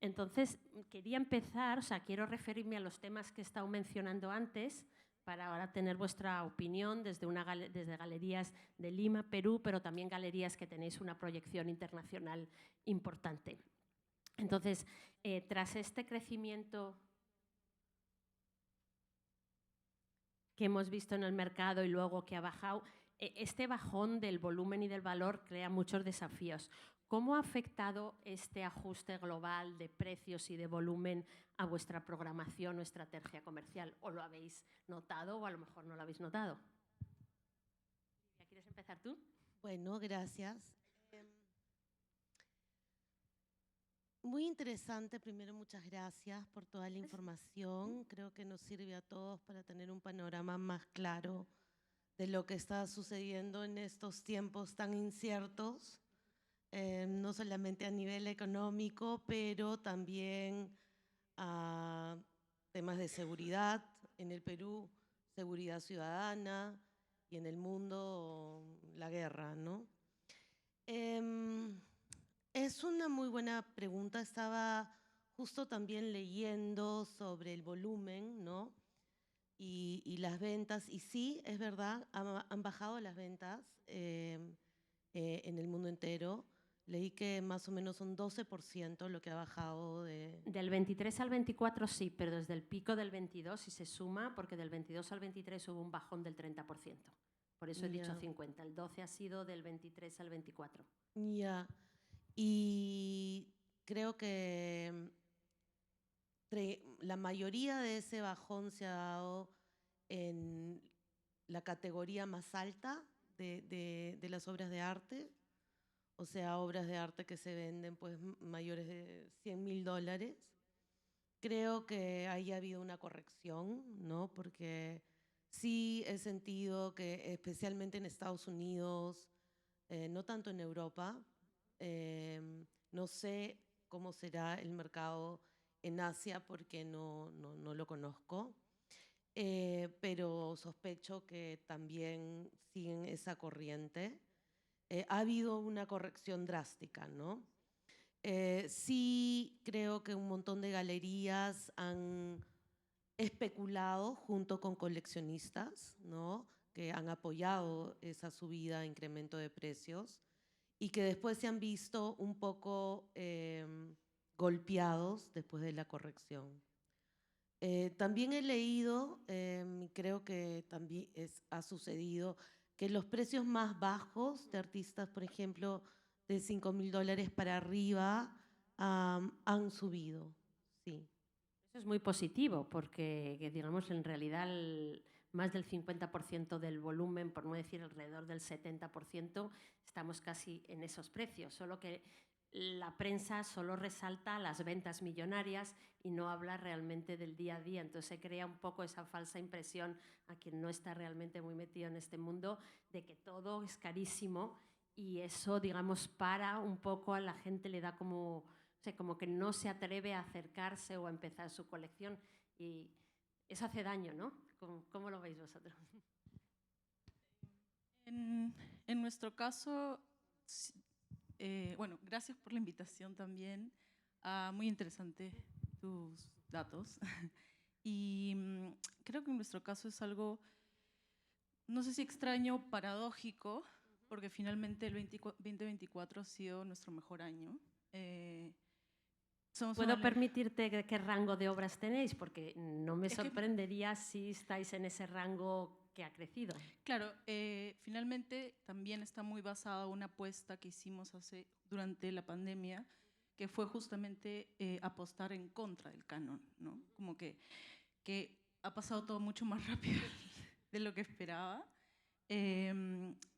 Entonces, quería empezar, quiero referirme a los temas que he estado mencionando antes, para ahora tener vuestra opinión desde galerías de Lima, Perú, pero también galerías que tenéis una proyección internacional importante. Entonces, tras este crecimiento que hemos visto en el mercado y luego que ha bajado, este bajón del volumen y del valor crea muchos desafíos. ¿Cómo ha afectado este ajuste global de precios y de volumen a vuestra programación o estrategia comercial? ¿O lo habéis notado o a lo mejor no lo habéis notado? ¿Quieres empezar tú? Bueno, gracias. Muy interesante. Primero, muchas gracias por toda la información. Creo que nos sirve a todos para tener un panorama más claro de lo que está sucediendo en estos tiempos tan inciertos. No solamente a nivel económico, pero también a temas de seguridad en el Perú, seguridad ciudadana, y en el mundo la guerra, ¿no? Es una muy buena pregunta. Estaba justo también leyendo sobre el volumen, ¿no? Y las ventas, y sí, es verdad, han bajado las ventas en el mundo entero. Leí que más o menos un 12% lo que ha bajado de... Del 23 al 24 sí, pero desde el pico del 22 si se suma, porque del 22 al 23 hubo un bajón del 30%. Por eso he dicho 50. El 12 ha sido del 23 al 24. Ya. Y creo que la mayoría de ese bajón se ha dado en la categoría más alta de las obras de arte, o sea, obras de arte que se venden pues mayores de $100.000. Creo que ahí ha habido una corrección, ¿no? Porque sí he sentido que especialmente en Estados Unidos, no tanto en Europa, no sé cómo será el mercado en Asia porque no lo conozco, pero sospecho que también siguen esa corriente. Ha habido una corrección drástica, ¿no? Sí creo que un montón de galerías han especulado junto con coleccionistas, ¿no? Que han apoyado esa subida, incremento de precios, y que después se han visto un poco golpeados después de la corrección. También he leído, creo que también ha sucedido, que los precios más bajos de artistas, por ejemplo, de $5.000 para arriba, han subido, sí. Eso es muy positivo porque, que digamos, en realidad más del 50% del volumen, por no decir alrededor del 70%, estamos casi en esos precios, solo que la prensa solo resalta las ventas millonarias y no habla realmente del día a día. Entonces se crea un poco esa falsa impresión a quien no está realmente muy metido en este mundo de que todo es carísimo, y eso, digamos, para un poco a la gente, le da como, o sea, como que no se atreve a acercarse o a empezar su colección, y eso hace daño, ¿no? ¿Cómo lo veis vosotros? En nuestro caso, bueno, gracias por la invitación también. Muy interesante tus datos. Y creo que en nuestro caso es algo, no sé si extraño, paradójico, porque finalmente el 2024 ha sido nuestro mejor año. ¿Puedo permitirte qué rango de obras tenéis? Porque no me Es que- sorprendería si estáis en ese rango que ha crecido. Claro, finalmente también está muy basada en una apuesta que hicimos durante la pandemia, que fue justamente apostar en contra del canon, ¿no? Como que ha pasado todo mucho más rápido de lo que esperaba,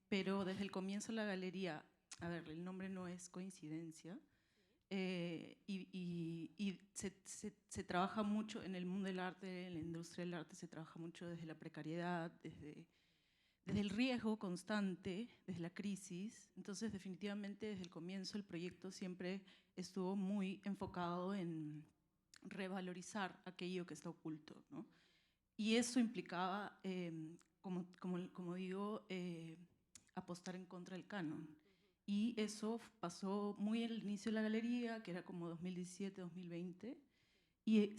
pero desde el comienzo la galería, a ver, el nombre no es coincidencia, y se trabaja mucho en el mundo del arte, en la industria del arte, se trabaja mucho desde la precariedad, desde el riesgo constante, desde la crisis. Entonces, definitivamente, desde el comienzo, el proyecto siempre estuvo muy enfocado en revalorizar aquello que está oculto, ¿no? Y eso implicaba, como digo, apostar en contra del canon. Y eso pasó muy al inicio de la galería, que era como 2017-2020, y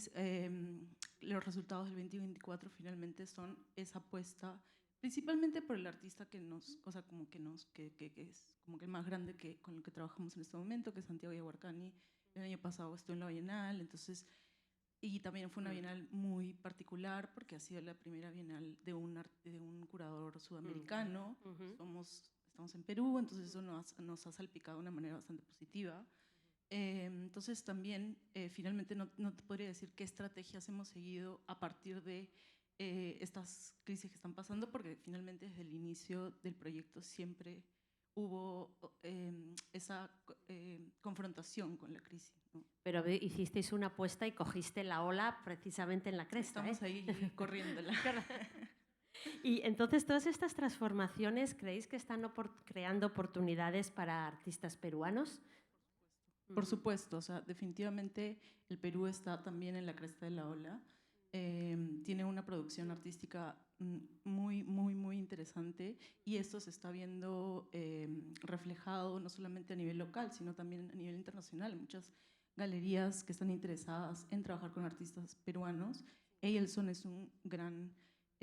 los resultados del 2024 finalmente son esa apuesta, principalmente por el artista que nos, o sea, como que es como que el más grande con el que trabajamos en este momento, que es Santiago Yaguarcani. El año pasado estuvo en la Bienal, entonces, y también fue una bienal muy particular porque ha sido la primera bienal de un curador sudamericano. Estamos en Perú, entonces eso nos ha salpicado de una manera bastante positiva. Entonces también, finalmente, no te podría decir qué estrategias hemos seguido a partir de estas crisis que están pasando, porque finalmente desde el inicio del proyecto siempre hubo esa confrontación con la crisis, ¿no? Pero hicisteis una apuesta y cogiste la ola precisamente en la cresta. Estamos ahí corriéndola. Y entonces, todas estas transformaciones, ¿creéis que están creando oportunidades para artistas peruanos? Por supuesto, o sea, definitivamente el Perú está también en la cresta de la ola. Tiene una producción artística muy, muy, muy interesante, y esto se está viendo reflejado no solamente a nivel local, sino también a nivel internacional. Muchas galerías que están interesadas en trabajar con artistas peruanos. Eielson es un gran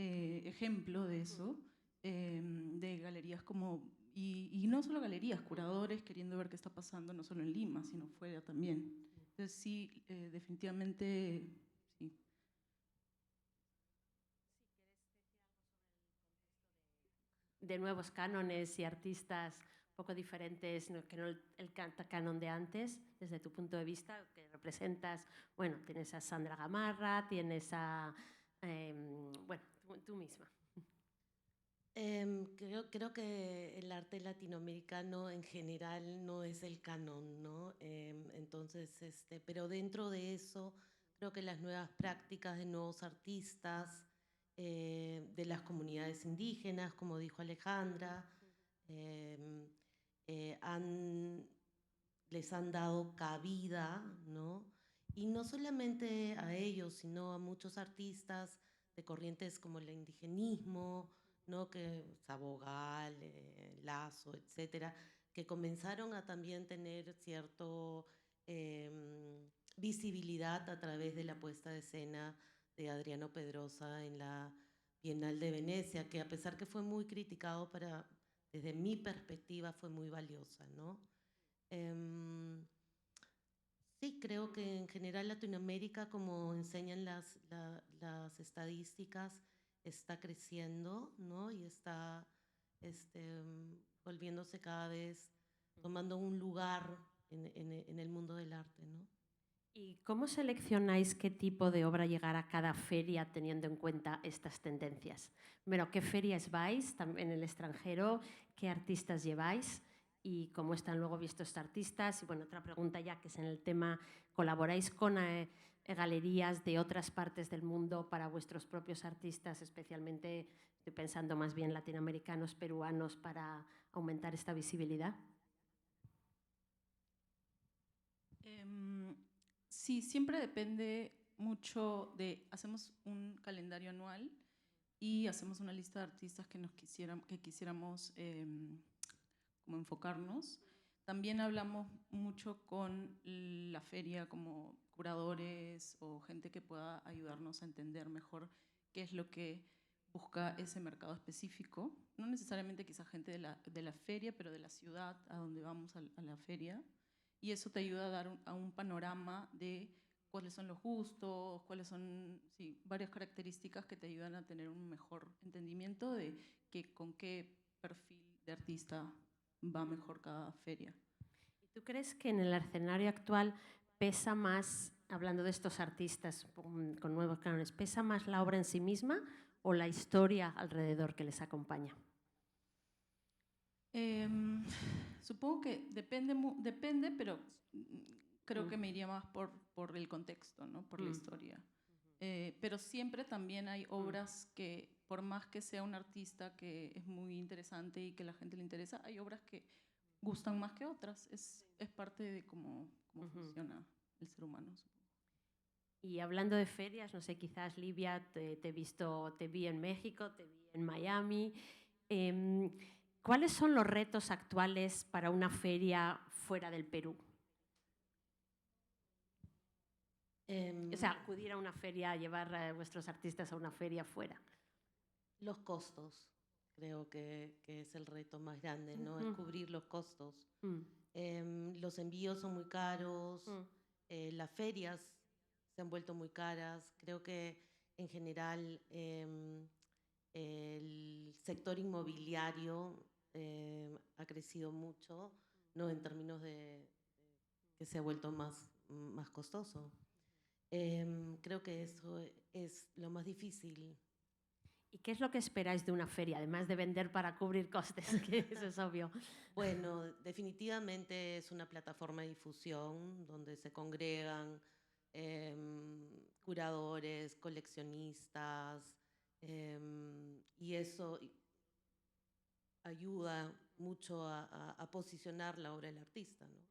ejemplo de eso, de galerías como, y no solo galerías, curadores queriendo ver qué está pasando no solo en Lima, sino fuera también. Entonces sí, definitivamente sí. De nuevos cánones y artistas un poco diferentes, que no el canon de antes, desde tu punto de vista, que representas, bueno, tienes a Sandra Gamarra, tienes a, bueno, tú misma. Creo que el arte latinoamericano en general no es el canon, ¿no? Entonces, pero dentro de eso, creo que las nuevas prácticas de nuevos artistas, de las comunidades indígenas, como dijo Alejandra, les han dado cabida, ¿no? Y no solamente a ellos, sino a muchos artistas de corrientes como el indigenismo, ¿no? Que Sabogal, Lazo, etcétera, que comenzaron a también tener cierto visibilidad a través de la puesta de escena de Adriano Pedrosa en la Bienal de Venecia, que a pesar que fue muy criticado, desde mi perspectiva fue muy valiosa, ¿no? Sí, creo que en general Latinoamérica, como enseñan las estadísticas, está creciendo, ¿no? Y está volviéndose cada vez, tomando un lugar en el mundo del arte, ¿no? ¿Y cómo seleccionáis qué tipo de obra llegar a cada feria teniendo en cuenta estas tendencias? Bueno, ¿qué ferias vais en el extranjero? ¿Qué artistas lleváis? ¿Y cómo están luego vistos estos artistas? Y bueno, otra pregunta ya que es en el tema, ¿colaboráis con galerías de otras partes del mundo para vuestros propios artistas, especialmente, estoy pensando más bien latinoamericanos, peruanos, para aumentar esta visibilidad? Sí, siempre depende mucho de, hacemos un calendario anual y hacemos una lista de artistas que quisiéramos como enfocarnos. También hablamos mucho con la feria como curadores o gente que pueda ayudarnos a entender mejor qué es lo que busca ese mercado específico. No necesariamente quizás gente de la feria, pero de la ciudad a donde vamos a la feria. Y eso te ayuda a dar a un panorama de cuáles son los gustos, cuáles son varias características que te ayudan a tener un mejor entendimiento de con qué perfil de artista va mejor cada feria. ¿Y tú crees que en el escenario actual pesa más, hablando de estos artistas con nuevos cánones, pesa más la obra en sí misma o la historia alrededor que les acompaña? Supongo que depende, pero creo que me iría más por el contexto, ¿no? Por la historia. Pero siempre también hay obras que, por más que sea un artista que es muy interesante y que a la gente le interesa, hay obras que gustan más que otras. Es parte de cómo funciona el ser humano, supongo. Y hablando de ferias, no sé, quizás Livia, te vi en México, te vi en Miami. ¿Cuáles son los retos actuales para una feria fuera del Perú? O sea, acudir a una feria, llevar a vuestros artistas a una feria fuera. Los costos, creo que es el reto más grande, ¿no? Es cubrir los costos. Los envíos son muy caros, las ferias se han vuelto muy caras. Creo que en general el sector inmobiliario ha crecido mucho, ¿no? En términos de que se ha vuelto más costoso. Creo que eso es lo más difícil. ¿Y qué es lo que esperáis de una feria, además de vender para cubrir costes? Que eso es obvio. Bueno, definitivamente es una plataforma de difusión donde se congregan curadores, coleccionistas, y eso ayuda mucho a posicionar la obra del artista, ¿no?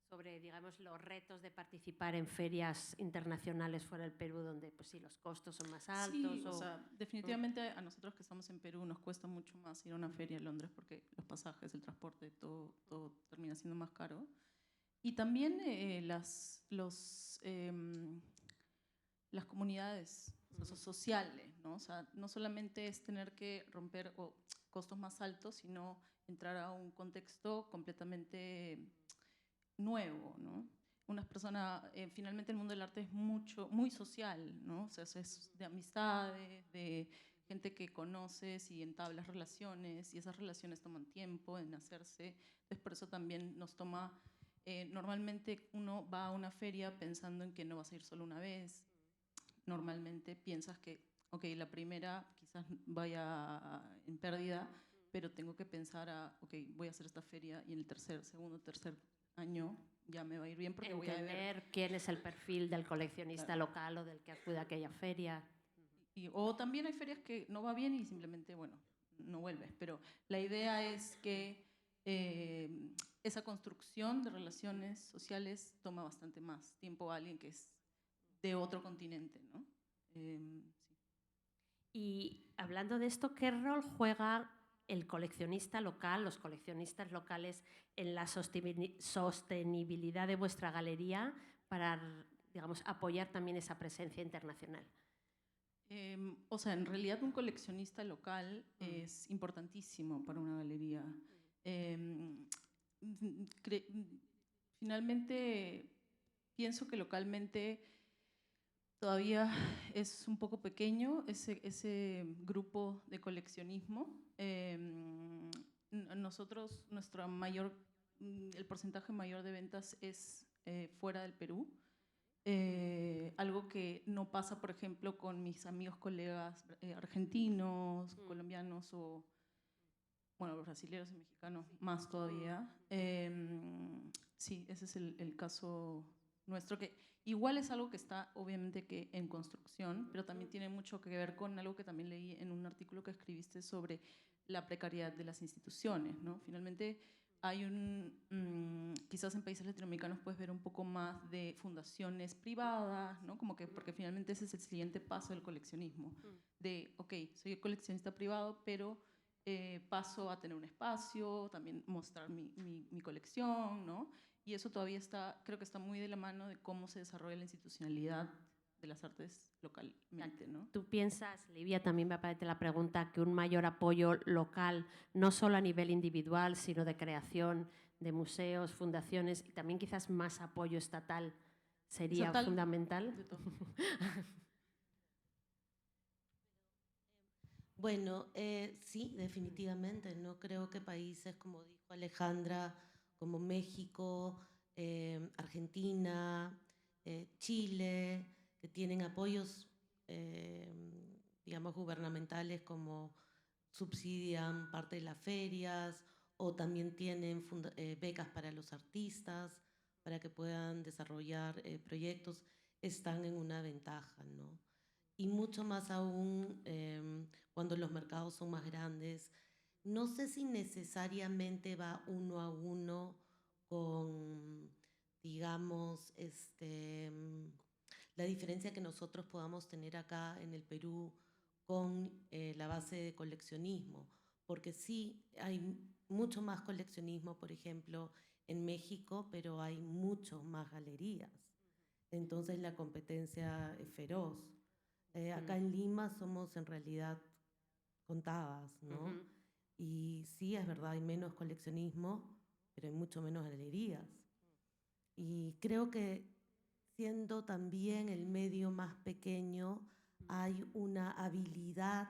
Sobre, digamos, los retos de participar en ferias internacionales fuera del Perú, donde pues sí, los costos son más altos. Sí, o sea, definitivamente a nosotros que estamos en Perú nos cuesta mucho más ir a una feria en Londres porque los pasajes, el transporte, todo termina siendo más caro. Y también las comunidades sociales, ¿no? O sea, no solamente es tener que romper costos más altos, sino entrar a un contexto completamente nuevo, ¿no? Unas personas, finalmente el mundo del arte es muy social, ¿no? O sea, es de amistades, de gente que conoces y entablas relaciones, y esas relaciones toman tiempo en hacerse. Entonces, por eso también nos toma, normalmente uno va a una feria pensando en que no vas a ir solo una vez. Normalmente piensas que, ok, la primera quizás vaya en pérdida, pero tengo que pensar ok, voy a hacer esta feria y en el segundo, tercer año ya me va a ir bien porque voy a ver. Entender quién es el perfil del coleccionista local o del que acude a aquella feria. O también hay ferias que no va bien y simplemente, bueno, no vuelves. Pero la idea es que esa construcción de relaciones sociales toma bastante más tiempo a alguien que es de otro continente, ¿no? Sí. Y hablando de esto, ¿qué rol juega el coleccionista local, los coleccionistas locales en la sostenibilidad de vuestra galería para, digamos, apoyar también esa presencia internacional? O sea, en realidad un coleccionista local es importantísimo para una galería. Finalmente, pienso que localmente Todavía es un poco pequeño ese grupo de coleccionismo. Nosotros, el porcentaje mayor de ventas es fuera del Perú. Algo que no pasa, por ejemplo, con mis amigos, colegas argentinos, colombianos o, bueno, los brasileños y mexicanos más todavía. Sí, ese es el caso nuestro, que igual es algo que está obviamente que en construcción, pero también tiene mucho que ver con algo que también leí en un artículo que escribiste sobre la precariedad de las instituciones, ¿no? Finalmente hay quizás en países latinoamericanos puedes ver un poco más de fundaciones privadas, ¿no? Como que, porque finalmente ese es el siguiente paso del coleccionismo, de, ok, soy coleccionista privado, pero paso a tener un espacio, también mostrar mi colección, ¿no? Y eso todavía está, creo que está muy de la mano de cómo se desarrolla la institucionalidad de las artes localmente, ¿no? ¿Tú piensas, Livia, también me aparece la pregunta, que un mayor apoyo local, no solo a nivel individual, sino de creación de museos, fundaciones, y también quizás más apoyo estatal sería fundamental? Bueno, sí, definitivamente. No creo que países, como dijo Alejandra, como México, Argentina, Chile, que tienen apoyos, digamos, gubernamentales como subsidian parte de las ferias o también tienen becas para los artistas para que puedan desarrollar proyectos, están en una ventaja, ¿no? Y mucho más aún cuando los mercados son más grandes. No sé si necesariamente va uno a uno con, digamos, la diferencia que nosotros podamos tener acá en el Perú con la base de coleccionismo, porque sí hay mucho más coleccionismo, por ejemplo, en México, pero hay mucho más galerías. Entonces la competencia es feroz. Acá en Lima somos en realidad contadas, ¿no? Y sí, es verdad, hay menos coleccionismo, pero hay mucho menos galerías. Y creo que siendo también el medio más pequeño, hay una habilidad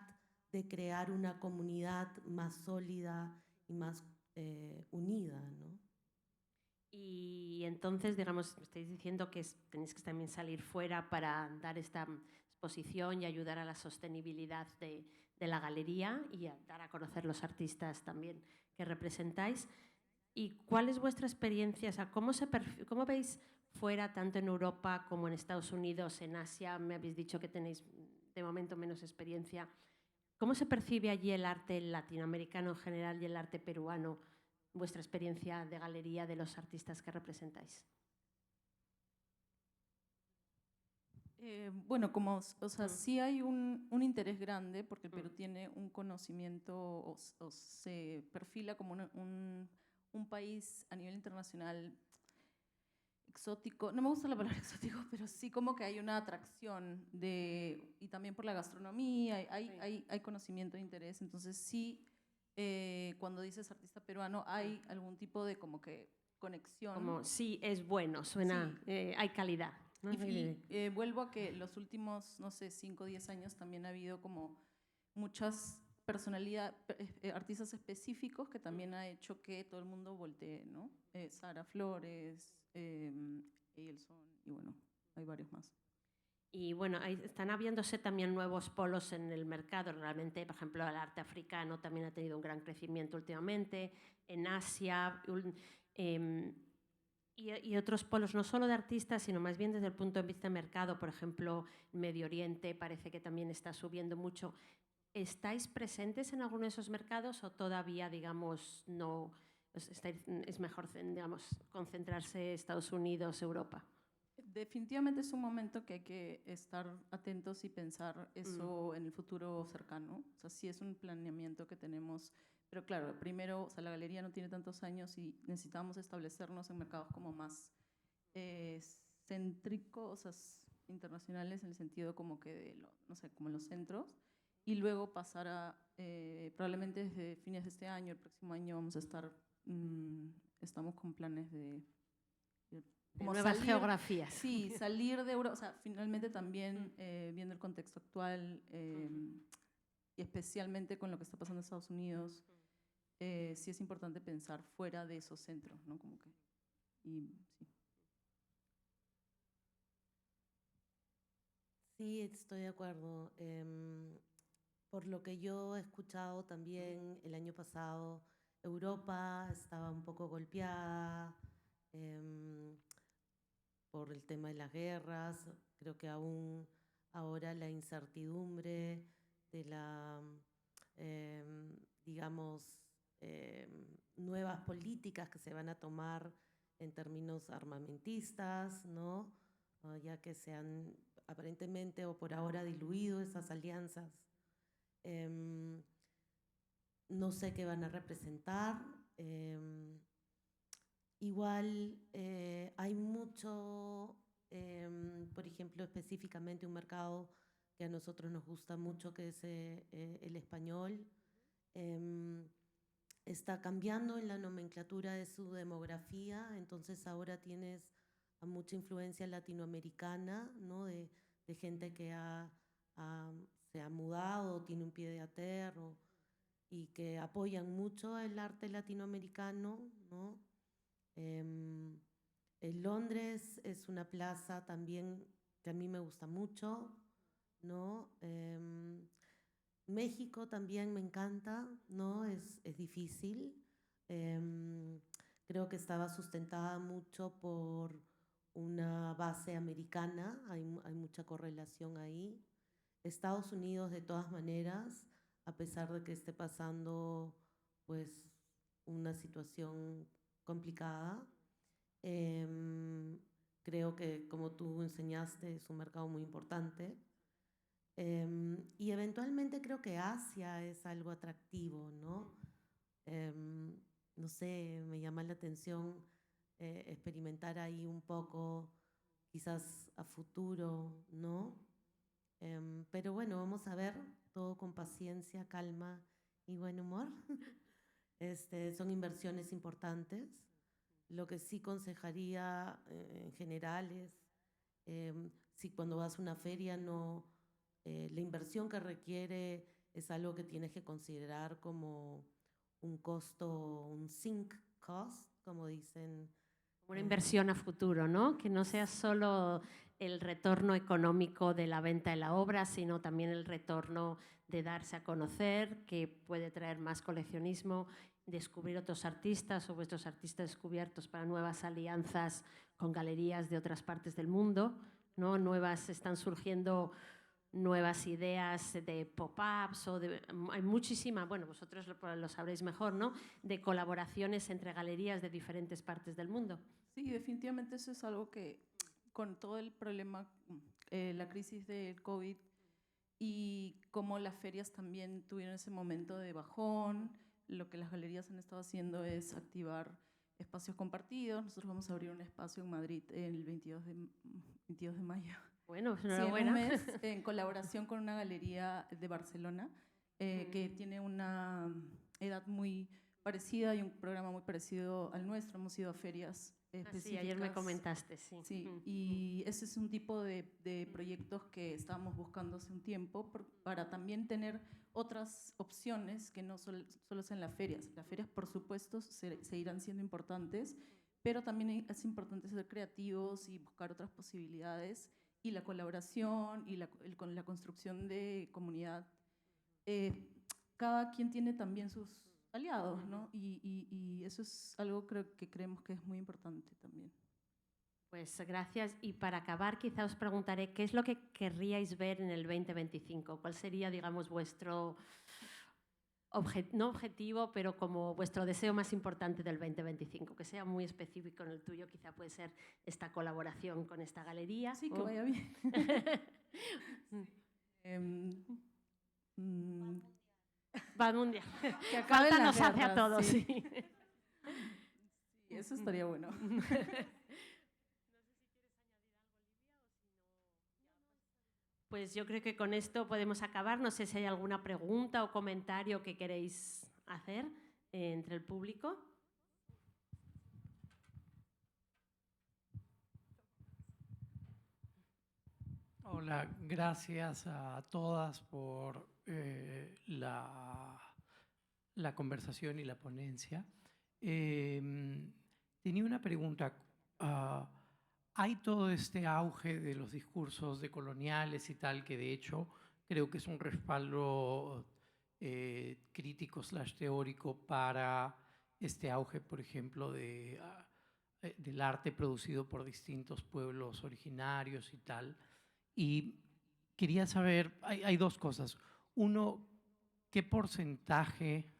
de crear una comunidad más sólida y más unida, ¿no? Y entonces, digamos, me estáis diciendo que tenéis que también salir fuera para dar esta exposición y ayudar a la sostenibilidad de la galería y a dar a conocer los artistas también que representáis. ¿Y cuál es vuestra experiencia? O sea, ¿cómo veis fuera, tanto en Europa como en Estados Unidos, en Asia? Me habéis dicho que tenéis de momento menos experiencia. ¿Cómo se percibe allí el arte latinoamericano en general y el arte peruano? Vuestra experiencia de galería de los artistas que representáis. Bueno, o sea, sí hay un interés grande porque el Perú tiene un conocimiento o se perfila como un país a nivel internacional exótico. No me gusta la palabra exótico, pero sí como que hay una atracción y también por la gastronomía, hay conocimiento e interés. Entonces sí, cuando dices artista peruano hay algún tipo de como que conexión. Como sí, es bueno, suena, sí. Hay calidad. ¿No? Y vuelvo a que los últimos, no sé, 5 o 10 años también ha habido como muchas personalidades, artistas específicos que también ha hecho que todo el mundo voltee, ¿no? Sara Flores, Eielson, y bueno, hay varios más. Y bueno, están habiéndose también nuevos polos en el mercado. Realmente, por ejemplo, el arte africano también ha tenido un gran crecimiento últimamente. En Asia, y otros polos, no solo de artistas, sino más bien desde el punto de vista de mercado. Por ejemplo, Medio Oriente parece que también está subiendo mucho. ¿Estáis presentes en alguno de esos mercados o todavía, digamos, no? Es mejor, digamos, concentrarse en Estados Unidos, Europa. Definitivamente es un momento que hay que estar atentos y pensar eso en el futuro cercano. O sea, sí es un planeamiento que tenemos, pero claro, primero, o sea, la galería no tiene tantos años y necesitamos establecernos en mercados como más céntricos, o sea, internacionales en el sentido como que de, no sé, como en los centros, y luego pasar a, probablemente desde fines de este año, el próximo año vamos a estar, estamos con planes de como nuevas salir, geografías. Sí, salir de Europa, o sea, finalmente también viendo el contexto actual y especialmente con lo que está pasando en Estados Unidos, sí es importante pensar fuera de esos centros, ¿no? Como que, y, sí. Sí, estoy de acuerdo. Por lo que yo he escuchado también el año pasado, Europa estaba un poco golpeada por el tema de las guerras. Creo que aún ahora la incertidumbre de la, digamos, nuevas políticas que se van a tomar en términos armamentistas, ¿no? Ya que se han aparentemente o por ahora diluido esas alianzas. No sé qué van a representar. Igual hay mucho, por ejemplo, específicamente un mercado que a nosotros nos gusta mucho, que es el español. Está cambiando en la nomenclatura de su demografía, entonces ahora tienes a mucha influencia latinoamericana, ¿no? De gente que se ha mudado, tiene un pie de aterro y que apoyan mucho el arte latinoamericano, ¿no? En Londres es una plaza también que a mí me gusta mucho, ¿no? México también me encanta, ¿no? Es difícil. Creo que estaba sustentada mucho por una base americana, hay mucha correlación ahí. Estados Unidos, de todas maneras, a pesar de que esté pasando pues una situación complicada, creo que, como tú enseñaste, es un mercado muy importante. Y eventualmente creo que Asia es algo atractivo, ¿no? No sé, me llama la atención experimentar ahí un poco, quizás a futuro, ¿no? Pero bueno, vamos a ver, todo con paciencia, calma y buen humor. Son inversiones importantes. Lo que sí aconsejaría en general es, si cuando vas a una feria la inversión que requiere es algo que tienes que considerar como un costo, un sink cost, como dicen. Una inversión a futuro, ¿no? Que no sea solo el retorno económico de la venta de la obra, sino también el retorno de darse a conocer, que puede traer más coleccionismo, descubrir otros artistas o vuestros artistas descubiertos para nuevas alianzas con galerías de otras partes del mundo, ¿no? Están surgiendo nuevas ideas de pop-ups hay muchísima, bueno, vosotros lo sabréis mejor, ¿no? De colaboraciones entre galerías de diferentes partes del mundo. Sí, definitivamente eso es algo que con todo el problema, la crisis del COVID y como las ferias también tuvieron ese momento de bajón, lo que las galerías han estado haciendo es activar espacios compartidos. Nosotros vamos a abrir un espacio en Madrid el 22 de mayo. Bueno, sí, en un mes, en colaboración con una galería de Barcelona que tiene una edad muy parecida y un programa muy parecido al nuestro. Hemos ido a ferias específicas. Sí, ayer me comentaste, sí. Sí, y ese es un tipo de proyectos que estábamos buscando hace un tiempo para también tener otras opciones que no solo sean las ferias. Las ferias, por supuesto, seguirán siendo importantes, pero también es importante ser creativos y buscar otras posibilidades. Y la colaboración y con la construcción de comunidad, cada quien tiene también sus aliados, ¿no? Y eso es algo que creemos que es muy importante también. Pues gracias. Y para acabar, quizá os preguntaré, ¿qué es lo que querríais ver en el 2025? ¿Cuál sería, digamos, vuestro no objetivo, pero como vuestro deseo más importante del 2025, que sea muy específico en el tuyo? Quizá puede ser esta colaboración con esta galería. Sí, que vaya bien. Va mundial. Que acabe Falta la nos guerra, hace a todos, sí. Sí, eso estaría bueno. Pues yo creo que con esto podemos acabar. No sé si hay alguna pregunta o comentario que queréis hacer entre el público. Hola, gracias a todas por la conversación y la ponencia. Tenía una pregunta. Hay todo este auge de los discursos decoloniales y tal, que de hecho creo que es un respaldo crítico / teórico para este auge, por ejemplo, del arte producido por distintos pueblos originarios y tal. Y quería saber, hay dos cosas. Uno, ¿qué porcentaje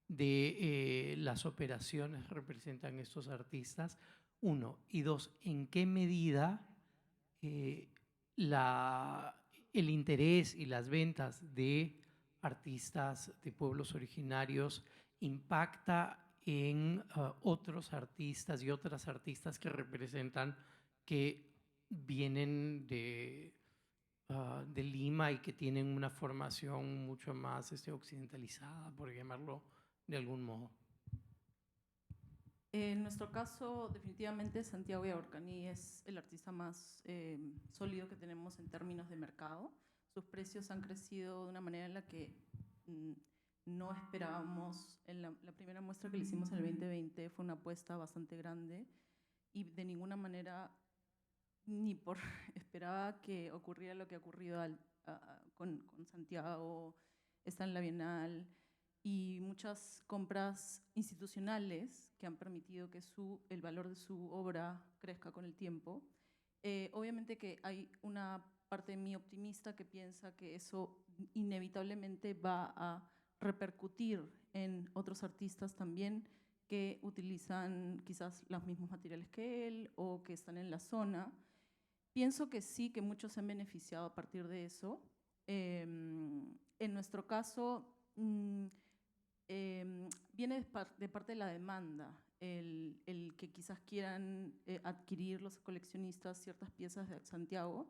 de las operaciones representan estos artistas? Uno. Y dos, ¿en qué medida el interés y las ventas de artistas de pueblos originarios impacta en otros artistas y otras artistas que representan, que vienen de Lima y que tienen una formación mucho más occidentalizada, por llamarlo de algún modo? En nuestro caso, definitivamente Santiago Yaborcani es el artista más sólido que tenemos en términos de mercado. Sus precios han crecido de una manera en la que no esperábamos. En la primera muestra que le hicimos en el 2020 fue una apuesta bastante grande y de ninguna manera ni por esperaba que ocurriera lo que ha ocurrido con Santiago. Está en la Bienal y muchas compras institucionales que han permitido que el valor de su obra crezca con el tiempo. Obviamente que hay una parte de mí optimista que piensa que eso inevitablemente va a repercutir en otros artistas también que utilizan quizás los mismos materiales que él o que están en la zona. Pienso que sí, que muchos se han beneficiado a partir de eso. En nuestro caso, viene de parte de la demanda, el que quizás quieran adquirir los coleccionistas ciertas piezas de Santiago,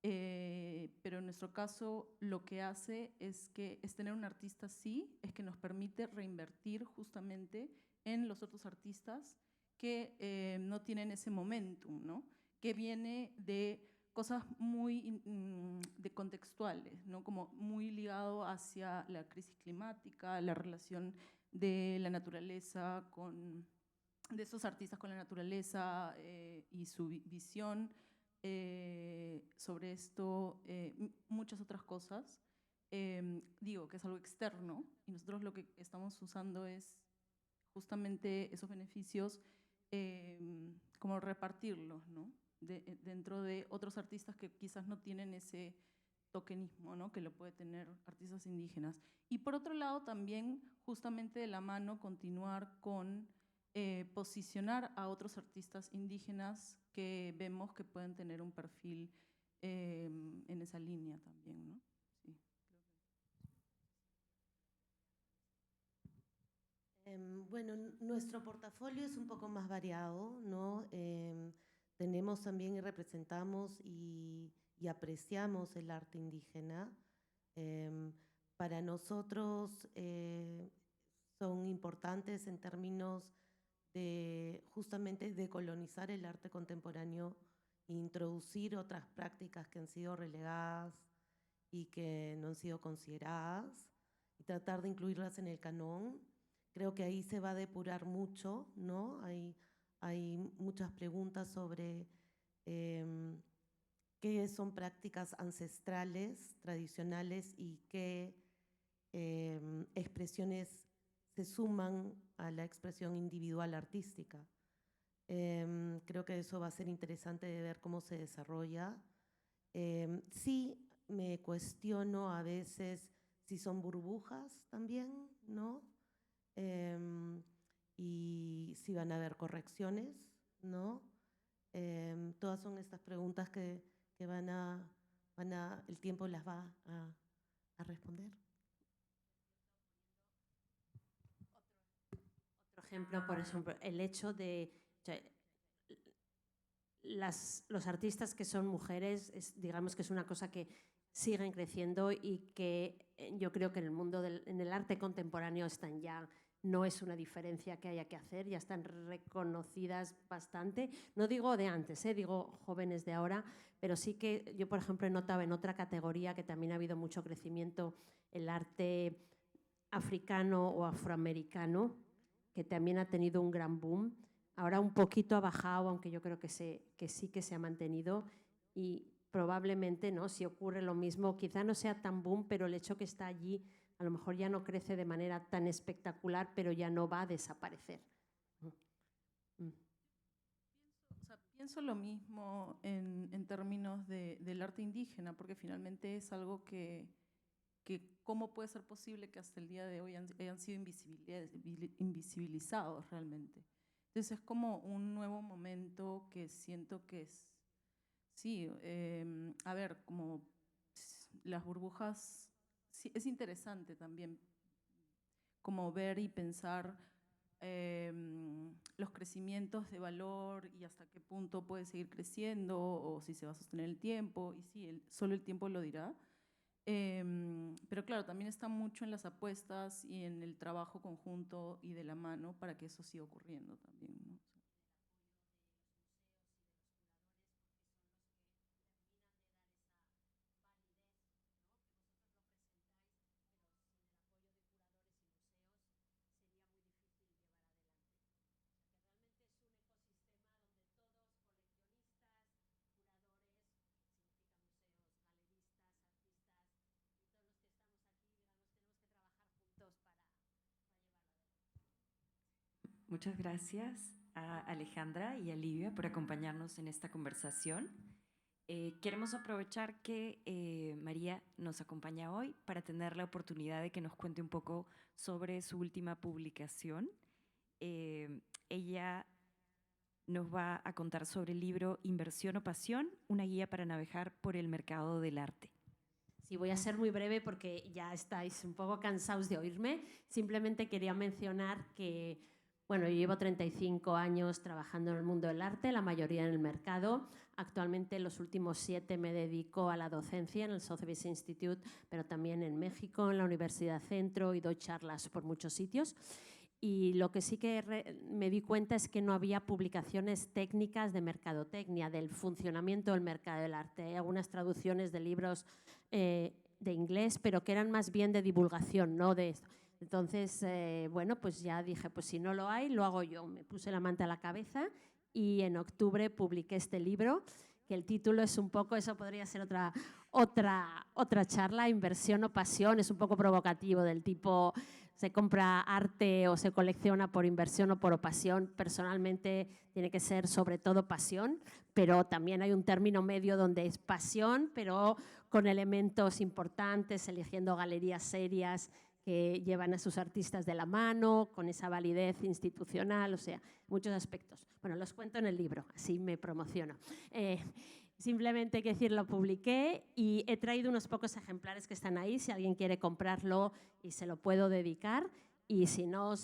pero en nuestro caso lo que hace es tener un artista así, es que nos permite reinvertir justamente en los otros artistas que no tienen ese momentum, ¿no? Que viene de cosas muy de contextuales, ¿no? Como muy ligado hacia la crisis climática, la relación de la naturaleza de esos artistas con la naturaleza y su visión sobre esto, muchas otras cosas. Digo que es algo externo y nosotros lo que estamos usando es justamente esos beneficios como repartirlos, ¿no? Dentro de otros artistas que quizás no tienen ese tokenismo, ¿no? Que lo puede tener artistas indígenas. Y por otro lado también justamente de la mano continuar con posicionar a otros artistas indígenas que vemos que pueden tener un perfil en esa línea también, ¿no? Sí, Bueno, nuestro portafolio es un poco más variado, ¿no? Tenemos también y representamos y apreciamos el arte indígena. Para nosotros son importantes en términos de justamente decolonizar el arte contemporáneo e introducir otras prácticas que han sido relegadas y que no han sido consideradas y tratar de incluirlas en el canon. Creo que ahí se va a depurar mucho, ¿no? Hay muchas preguntas sobre qué son prácticas ancestrales, tradicionales y qué expresiones se suman a la expresión individual artística. Creo que eso va a ser interesante de ver cómo se desarrolla. Sí me cuestiono a veces si son burbujas también, ¿no? Y si van a haber correcciones, ¿no? Todas son estas preguntas que el tiempo las va a responder. Otro ejemplo, por ejemplo, el hecho de los artistas que son mujeres, digamos que es una cosa que siguen creciendo y que yo creo que en el mundo en el arte contemporáneo están ya no es una diferencia que haya que hacer, ya están reconocidas bastante. No digo de antes, digo jóvenes de ahora, pero sí que yo, por ejemplo, he notado en otra categoría que también ha habido mucho crecimiento, el arte africano o afroamericano, que también ha tenido un gran boom. Ahora un poquito ha bajado, aunque yo creo que sí que se ha mantenido, y probablemente, ¿no?, si ocurre lo mismo, quizá no sea tan boom, pero el hecho que está allí a lo mejor ya no crece de manera tan espectacular, pero ya no va a desaparecer. O sea, pienso lo mismo en términos del arte indígena, porque finalmente es algo que cómo puede ser posible que hasta el día de hoy hayan sido invisibilizados realmente. Entonces es como un nuevo momento que siento que es, sí, a ver, como las burbujas, sí, es interesante también como ver y pensar los crecimientos de valor y hasta qué punto puede seguir creciendo o si se va a sostener el tiempo, y sí, solo el tiempo lo dirá. Pero claro, también está mucho en las apuestas y en el trabajo conjunto y de la mano para que eso siga ocurriendo también, ¿no? Muchas gracias a Alejandra y a Livia por acompañarnos en esta conversación. Queremos aprovechar que María nos acompaña hoy para tener la oportunidad de que nos cuente un poco sobre su última publicación. Ella nos va a contar sobre el libro Inversión o Pasión, una guía para navegar por el mercado del arte. Sí, voy a ser muy breve porque ya estáis un poco cansados de oírme. Simplemente quería mencionar que, bueno, yo llevo 35 años trabajando en el mundo del arte, la mayoría en el mercado. Actualmente, los últimos 7 me dedico a la docencia en el Sotheby's Institute, pero también en México, en la Universidad Centro, y doy charlas por muchos sitios. Y lo que sí que me di cuenta es que no había publicaciones técnicas de mercadotecnia, del funcionamiento del mercado del arte. Hay algunas traducciones de libros de inglés, pero que eran más bien de divulgación, no de esto. Entonces, bueno, pues ya dije, pues si no lo hay, lo hago yo. Me puse la manta a la cabeza y en octubre publiqué este libro, que el título es un poco, eso podría ser otra charla, Inversión o Pasión, es un poco provocativo, del tipo, se compra arte o se colecciona por inversión o por pasión. Personalmente tiene que ser sobre todo pasión, pero también hay un término medio donde es pasión, pero con elementos importantes, eligiendo galerías serias que llevan a sus artistas de la mano, con esa validez institucional, o sea, muchos aspectos. Bueno, los cuento en el libro, así me promociono. Simplemente, hay que decir, lo publiqué y he traído unos pocos ejemplares que están ahí, si alguien quiere comprarlo y se lo puedo dedicar, y si no,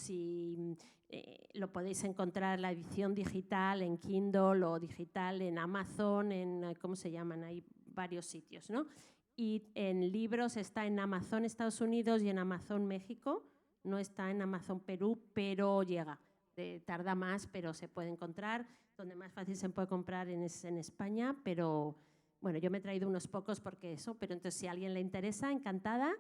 lo podéis encontrar la edición digital en Kindle o digital en Amazon, en, ¿cómo se llaman? Hay varios sitios, ¿no? Y en libros está en Amazon Estados Unidos y en Amazon México, no está en Amazon Perú, pero llega. Tarda más, pero se puede encontrar. Donde más fácil se puede comprar es en España, pero bueno, yo me he traído unos pocos porque eso, pero entonces si a alguien le interesa, encantada.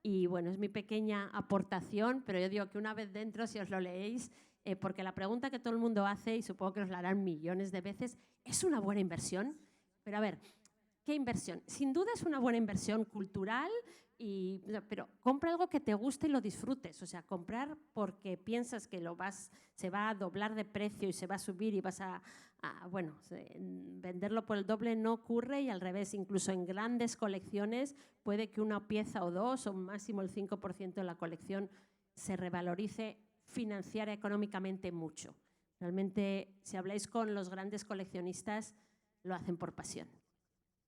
Y bueno, es mi pequeña aportación, pero yo digo que una vez dentro, si os lo leéis, porque la pregunta que todo el mundo hace, y supongo que os la harán millones de veces, ¿es una buena inversión? Pero a ver, ¿qué inversión? Sin duda es una buena inversión cultural, pero compra algo que te guste y lo disfrutes. O sea, comprar porque piensas que se va a doblar de precio y se va a subir y vas bueno, venderlo por el doble no ocurre, y al revés, incluso en grandes colecciones puede que una pieza o dos, o máximo el 5% de la colección, se revalorice financiera económicamente mucho. Realmente, si habláis con los grandes coleccionistas, lo hacen por pasión,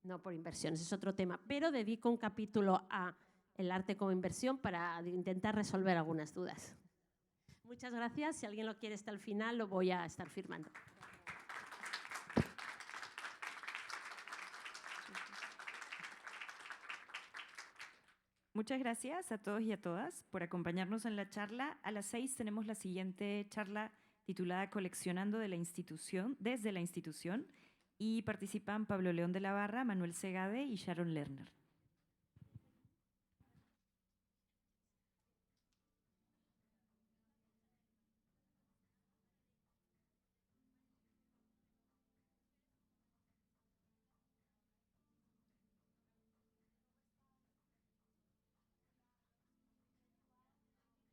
no por inversiones, es otro tema. Pero dedico un capítulo a el arte como inversión para intentar resolver algunas dudas. Muchas gracias. Si alguien lo quiere hasta el final, lo voy a estar firmando. Muchas gracias a todos y a todas por acompañarnos en la charla. A las 6 tenemos la siguiente charla titulada Coleccionando de la institución, desde la institución, y participan Pablo León de la Barra, Manuel Segade y Sharon Lerner.